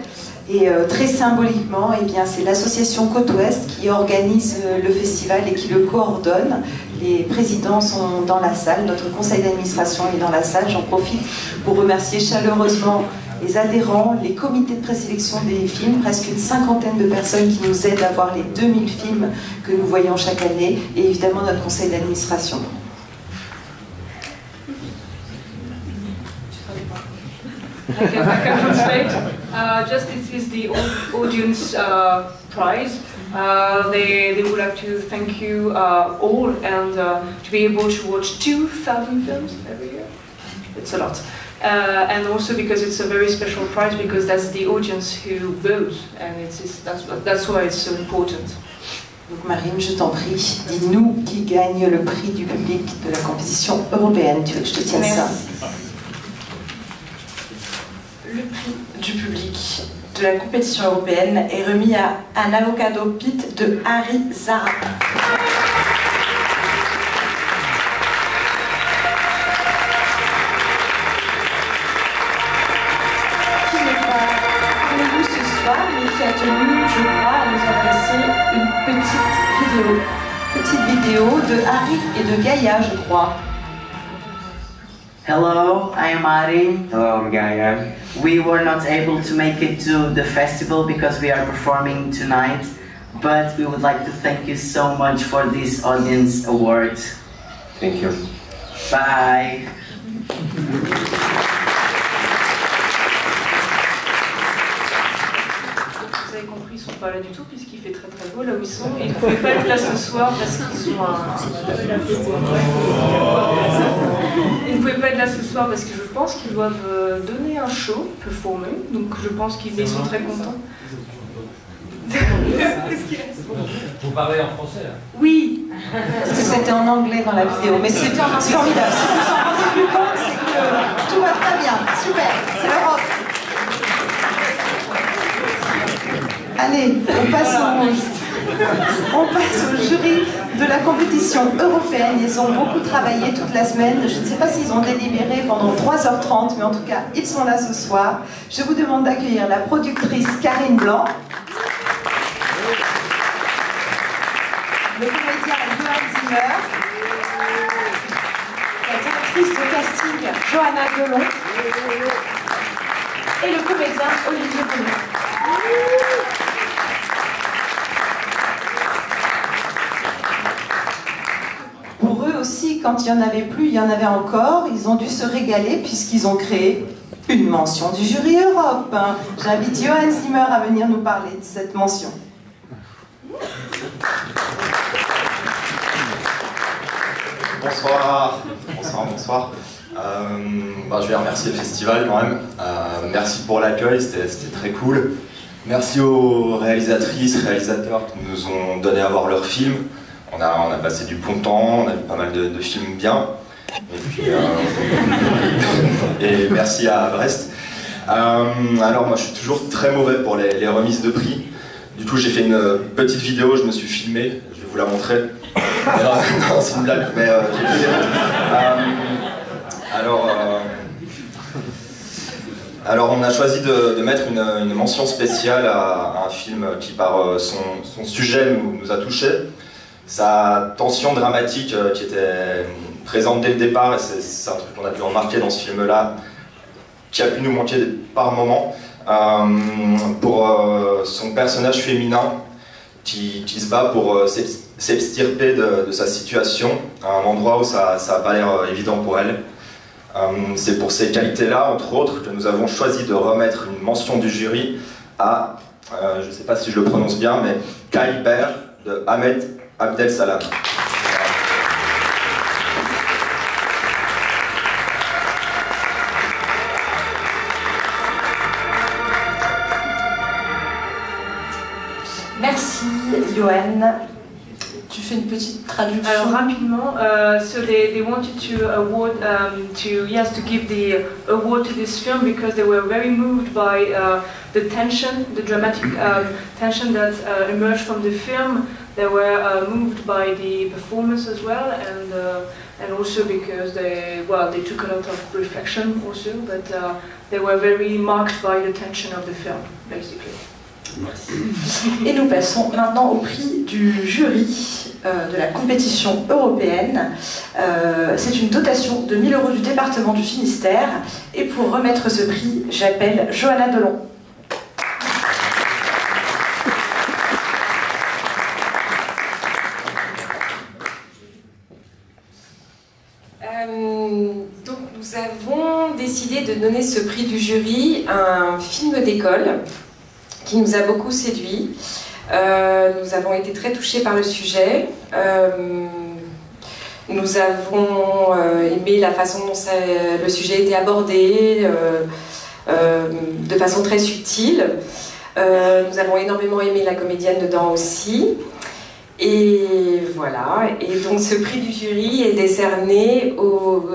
Et très symboliquement, eh bien, c'est l'association Côte Ouest qui organise le festival et qui le coordonne. Les présidents sont dans la salle, notre conseil d'administration est dans la salle. J'en profite pour remercier chaleureusement les adhérents, les comités de présélection des films, presque une cinquantaine de personnes qui nous aident à voir les 2000 films que nous voyons chaque année, et évidemment notre conseil d'administration. I can translate. Just this is the audience prize. They would like to thank you all, and to be able to watch 2,000 films every year. It's a lot. And also because it's a very special prize, because that's the audience who votes, and that's why it's so important. Donc Marine, je t'en prie, dis-nous qui gagne le prix du public de la compétition européenne. Tu veux que je te tienne ça? Le prix du public de la compétition européenne est remis à Un avocado Pete de Harry Zara. Mais qui a tenu, je crois, à nous adresser une petite vidéo de Harry et de Gaïa, je crois. Hello, I am Ari. Hello, I'm Gaia. We were not able to make it to the festival because we are performing tonight, but we would like to thank you so much for this audience award. Thank you. Bye. Vous avez compris, ils ne sont pas là du tout puisqu'il fait très très beau là où ils sont, et ils ne pouvaient pas être là ce soir parce qu'ils sont Ils ne pouvaient pas être là ce soir parce que je pense qu'ils doivent donner un show, performer, donc je pense qu'ils sont très contents. Vous parlez en français là? Oui, parce que c'était en anglais dans la vidéo, mais c'était formidable. Si vous en rendez plus compte, c'est que tout va très bien. Super, c'est l'Europe. Allez, on passe au jury de la compétition européenne. Ils ont beaucoup travaillé toute la semaine. Je ne sais pas s'ils ont délibéré pendant 3h30, mais en tout cas, ils sont là ce soir. Je vous demande d'accueillir la productrice Karine Blanc, le comédien Johan Zimmer, la directrice de casting Johanna Delon et le comédien Olivier Bonnet. Pour eux aussi, quand il n'y en avait plus, il y en avait encore. Ils ont dû se régaler puisqu'ils ont créé une mention du jury Europe. J'invite Johan Zimmer à venir nous parler de cette mention. Bonsoir, bonsoir. Je vais remercier le festival quand même. Merci pour l'accueil, c'était très cool. Merci aux réalisatrices, réalisateurs qui nous ont donné à voir leurs films. On a passé du bon temps, on a vu pas mal de films bien. Et puis, et merci à Brest. Alors moi je suis toujours très mauvais pour les remises de prix. Du coup j'ai fait une petite vidéo, je me suis filmé, je vais vous la montrer. Non, c'est une blague, mais j'ai fait alors on a choisi de mettre une mention spéciale à un film qui par son sujet nous a touchés. Sa tension dramatique qui était présente dès le départ, et c'est un truc qu'on a pu remarquer dans ce film-là, qui a pu nous manquer par moments, pour son personnage féminin qui se bat pour s'extirper de sa situation, à un endroit où ça n'a pas l'air évident pour elle. C'est pour ces qualités-là, entre autres, que nous avons choisi de remettre une mention du jury à, je ne sais pas si je le prononce bien, mais Kaliber de Ahmed Abdel Salam. Merci, Johan. Tu fais une petite traduction. Alors rapidement, so they wanted to award to give the award to this film because they were very moved by the tension, the dramatic tension that emerged from the film. They were moved by the performance as well, and also because they took a lot of reflection also, but they were very marked by the tension of the film, basically. Et nous passons maintenant au prix du jury de la compétition européenne. C'est une dotation de 1 000 € du département du Finistère. Et pour remettre ce prix, j'appelle Johanna Delon. Donc nous avons décidé de donner ce prix du jury à un film d'école qui nous a beaucoup séduit. Nous avons été très touchés par le sujet. Nous avons aimé la façon dont le sujet était abordé, de façon très subtile. Nous avons énormément aimé la comédienne dedans aussi. Et voilà, et donc ce prix du jury est décerné au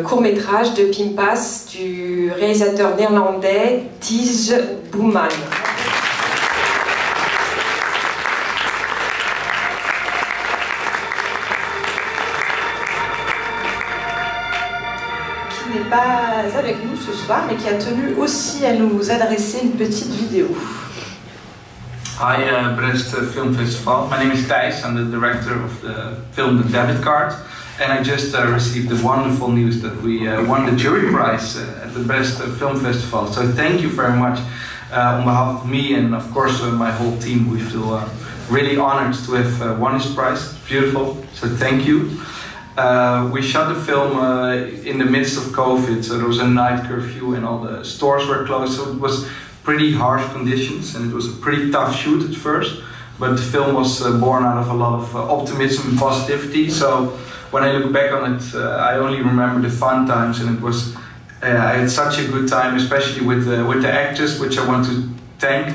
court-métrage de Pimpas du réalisateur néerlandais Thijs Boeman. Qui n'est pas avec nous ce soir, mais qui a tenu aussi à nous adresser une petite vidéo. Hi, Brest Film Festival. My name is Thijs. I'm the director of the film The Debit Card, and I just received the wonderful news that we won the jury prize at the Brest Film Festival. So thank you very much on behalf of me and of course my whole team. We feel really honored to have won this prize. It's beautiful. So thank you. We shot the film in the midst of COVID, so there was a night curfew and all the stores were closed. So it was pretty harsh conditions and it was a pretty tough shoot at first, but the film was born out of a lot of optimism and positivity. So when I look back on it, I only remember the fun times, and it was I had such a good time, especially with the actors, which I want to thank.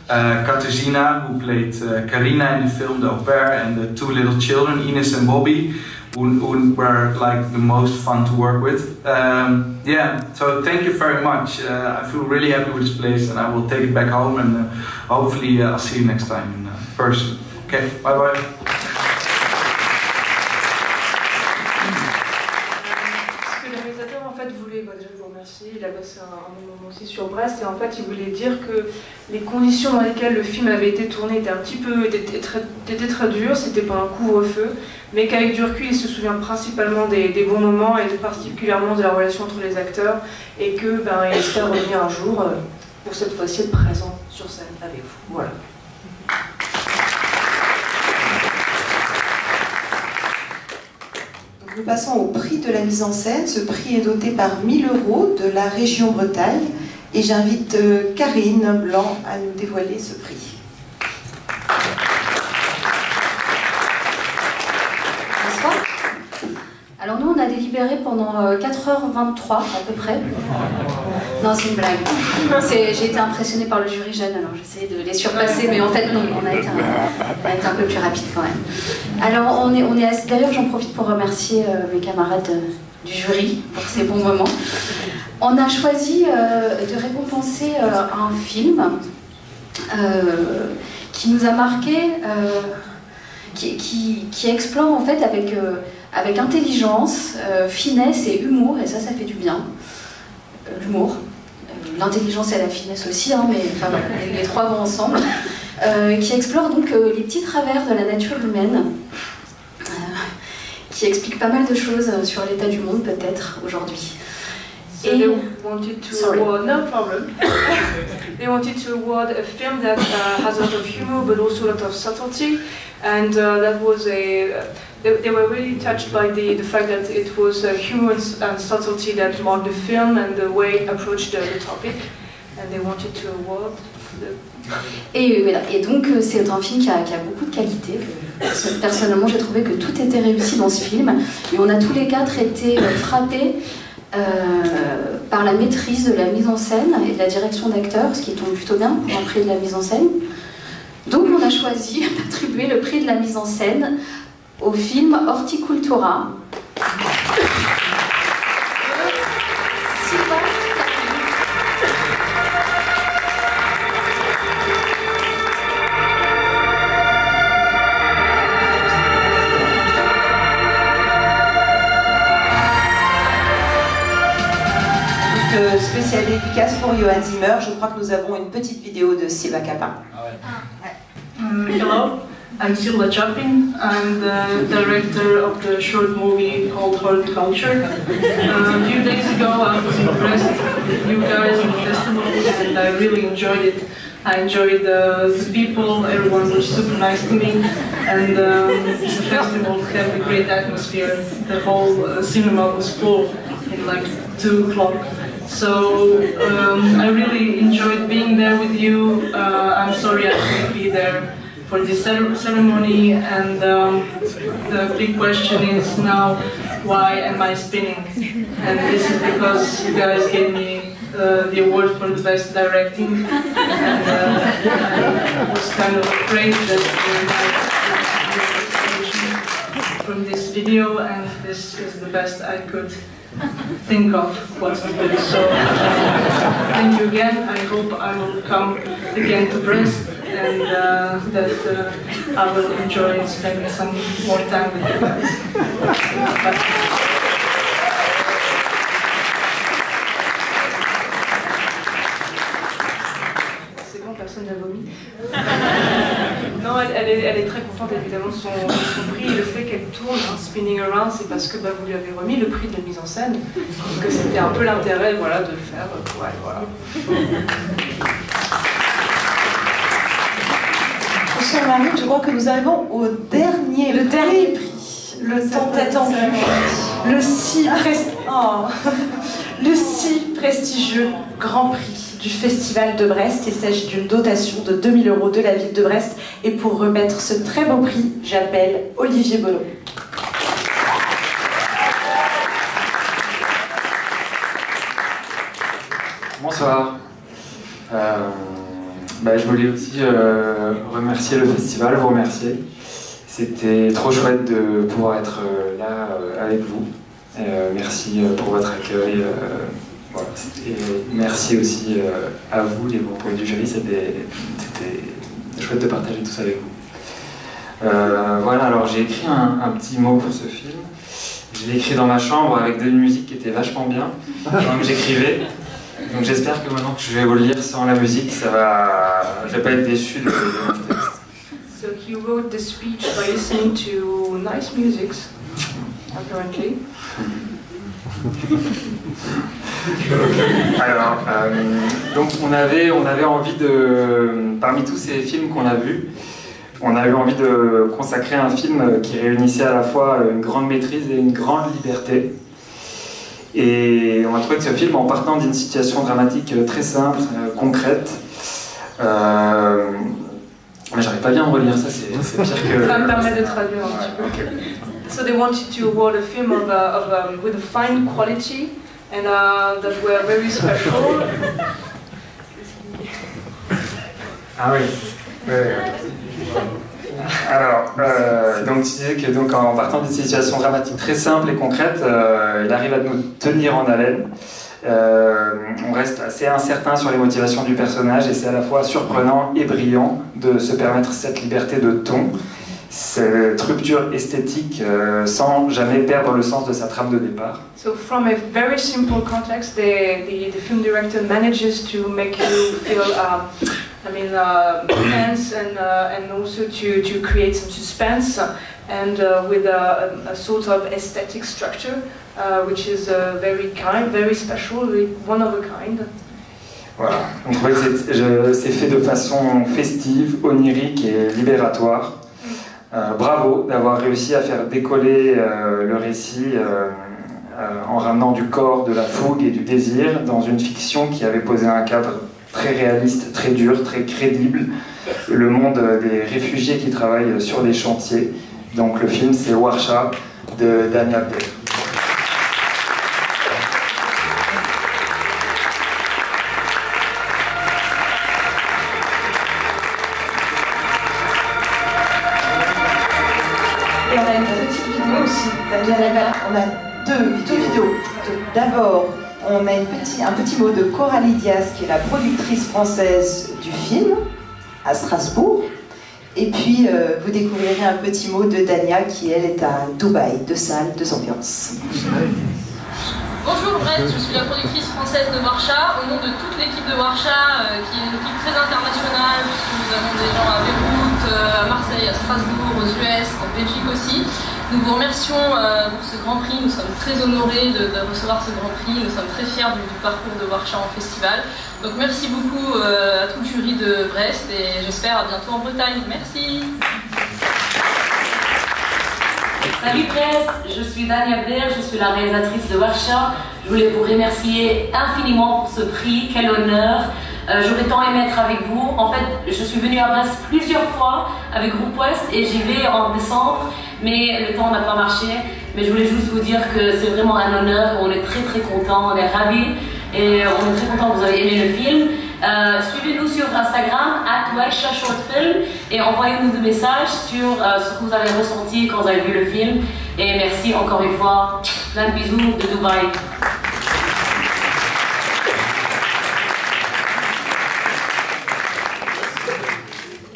Katarzyna, who played Karina in the film, the au pair, and the two little children, Ines and Bobby, who were like the most fun to work with. Yeah, so thank you very much. I feel really happy with this place, and I will take it back home, and hopefully I'll see you next time in person. Okay, bye bye. Je vous remercie, il a passé un moment aussi sur Brest, et en fait il voulait dire que les conditions dans lesquelles le film avait été tourné étaient très dures, c'était pas un couvre-feu, mais qu'avec du recul il se souvient principalement des bons moments et particulièrement de la relation entre les acteurs, et que il espère revenir un jour pour cette fois-ci être présent sur scène avec vous. Voilà. Nous passons au prix de la mise en scène. Ce prix est doté par 1 000 € de la région Bretagne. Et j'invite Karine Blanc à nous dévoiler ce prix. Bonsoir. Alors nous, on a délibéré pendant 4h23 à peu près. Non, c'est une blague. J'ai été impressionnée par le jury jeune, alors j'essayais de les surpasser, mais en fait non, on a été un peu plus rapide quand même. Alors d'ailleurs j'en profite pour remercier mes camarades du jury pour ces bons moments. On a choisi de récompenser un film qui nous a marqué, qui explore en fait avec intelligence, finesse et humour, et ça fait du bien. L'humour, l'intelligence et la finesse aussi, hein, mais enfin, les trois vont ensemble, qui explore donc les petits travers de la nature humaine, qui explique pas mal de choses sur l'état du monde peut-être aujourd'hui. So they wanted to award, no problem. They wanted to award a film that has a lot of humor but also a lot of subtlety, and that was they were really touched by the fact that it was humor and subtlety that marked the film and the way it approached the topic, and they wanted to award the... Et voilà, et donc c'est un film qui a beaucoup de qualité. Personnellement, j'ai trouvé que tout était réussi dans ce film, et on a tous les quatre été frappés par la maîtrise de la mise en scène et de la direction d'acteurs, ce qui tombe plutôt bien pour un prix de la mise en scène. Donc on a choisi d'attribuer le prix de la mise en scène au film Horticultura. Spéciale dédicace pour Johann Zimmer. Je crois que nous avons une petite vidéo de Silva Capin. Hello, I'm Silva Chapin. I'm the director of the short movie called Horticulture. A few days ago I was impressed with you guys in the festival and I really enjoyed it. I enjoyed the people, everyone was super nice to me, and the festival had a great atmosphere. The whole cinema was full in like 2 o'clock. So I really enjoyed being there with you. I'm sorry I couldn't be there for this ceremony, and the big question is now, why am I spinning? And this is because you guys gave me the award for the best directing, and I was kind of afraid that from this video, and this is the best I could think of what to do. So thank you again. I hope I will come again to Brest, and that I will enjoy spending some more time with you guys. Bye. Personne n'a vomi. Non, elle est très contente évidemment de son prix. Et le fait qu'elle tourne, spinning around, c'est parce que vous lui avez remis le prix de la mise en scène. Donc que c'était un peu l'intérêt de le faire. Ouais, voilà. Chère Marie, je crois que nous arrivons au dernier prix. Le tant attendu. Le si prestigieux Grand Prix du Festival de Brest. Il s'agit d'une dotation de 2 000 € de la ville de Brest. Et pour remettre ce très beau prix, j'appelle Olivier Bonneau. Bonsoir. Je voulais aussi remercier le festival, vous remercier. C'était trop chouette de pouvoir être là avec vous. Merci pour votre accueil. Voilà. Et merci aussi à vous, les membres du jury. C'était chouette de partager tout ça avec vous. Voilà, alors j'ai écrit un petit mot pour ce film. Je l'ai écrit dans ma chambre avec de la musique qui était vachement bien, pendant que j'écrivais. Donc j'espère que maintenant que je vais vous le lire sans la musique, je vais pas être déçu de mon texte. So he wrote the speech by listening to nice music, apparently. Alors, donc on avait envie de, parmi tous ces films qu'on a vus, on a eu envie de consacrer un film qui réunissait à la fois une grande maîtrise et une grande liberté. Et on a trouvé que ce film, en partant d'une situation dramatique très simple, concrète, mais j'arrive pas bien à relire, ça c'est pire que... Ça me permet de traduire un petit peu. So they wanted to award a film with a fine quality and that were very special. Ah oui. Alors, donc tu disais que en partant d'une situation dramatique très simple et concrète, il arrive à nous tenir en haleine. On reste assez incertain sur les motivations du personnage et c'est à la fois surprenant et brillant de se permettre cette liberté de ton, cette rupture esthétique sans jamais perdre le sens de sa trame de départ. So from a very simple context, the film director manages to make you feel tense and also to create some suspense and with a sort of aesthetic structure which is very kind, very special, one of a kind. Voilà, on trouvait que c'est fait de façon festive, onirique et libératoire. Bravo d'avoir réussi à faire décoller le récit en ramenant du corps, de la fougue et du désir dans une fiction qui avait posé un cadre très réaliste, très dur, très crédible, le monde des réfugiés qui travaillent sur les chantiers. Donc le film c'est Warsha de Dania Abder. Et on a une petite vidéo aussi. On a deux vidéos. D'abord, on a un petit mot de Coralie Diaz, qui est la productrice française du film, à Strasbourg. Et puis, vous découvrirez un petit mot de Dania, qui, elle, est à Dubaï, 2 salles, 2 ambiances. Bonjour Brest, je suis la productrice française de Warsha, au nom de toute l'équipe de Warsha, qui est une équipe très internationale, puisque nous avons des gens à Beyrouth, à Marseille, à Strasbourg, aux US, en Belgique aussi. Nous vous remercions pour ce Grand Prix, nous sommes très honorés de recevoir ce Grand Prix, nous sommes très fiers du parcours de Warsha en festival. Donc merci beaucoup à tout le jury de Brest et j'espère à bientôt en Bretagne. Merci. Salut Brest, je suis Dania Abder, je suis la réalisatrice de Warsha. Je voulais vous remercier infiniment pour ce prix, quel honneur. J'aurais tant aimé être avec vous. En fait, je suis venue à Brest plusieurs fois avec Groupe Ouest et j'y vais en décembre, mais le temps n'a pas marché. Mais je voulais juste vous dire que c'est vraiment un honneur, on est très très contents, on est ravis et on est très contents que vous avez aimé le film. Suivez-nous sur Instagram, @WarshaShortFilm, et envoyez-nous des messages sur ce que vous avez ressenti quand vous avez vu le film. Et merci encore une fois. Plein de bisous de Dubaï.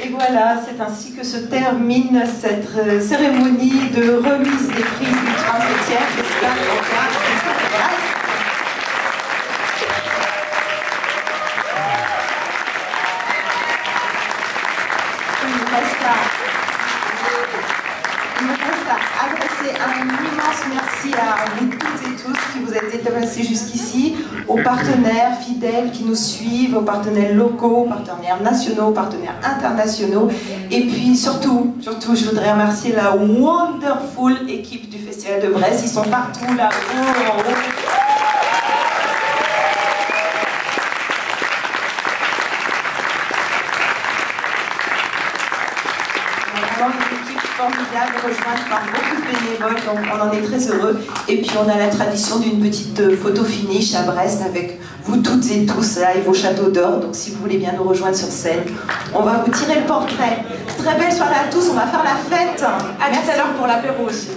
Et voilà, c'est ainsi que se termine cette cérémonie de remise des prix du 37e Festival de Brest. Il me reste à adresser un immense merci à vous toutes et tous qui vous êtes intéressés jusqu'ici, aux partenaires fidèles qui nous suivent, aux partenaires locaux, aux partenaires nationaux, aux partenaires internationaux. Et puis surtout, je voudrais remercier la wonderful équipe du Festival de Brest. Ils sont partout là-haut, en haut. Formidable, rejointe par beaucoup de bénévoles, donc on en est très heureux. Et puis on a la tradition d'une petite photo finish à Brest avec vous toutes et tous là et vos châteaux d'or. Donc si vous voulez bien nous rejoindre sur scène, on va vous tirer le portrait. Très belle soirée à tous, on va faire la fête. À tout à l'heure pour l'apéro aussi.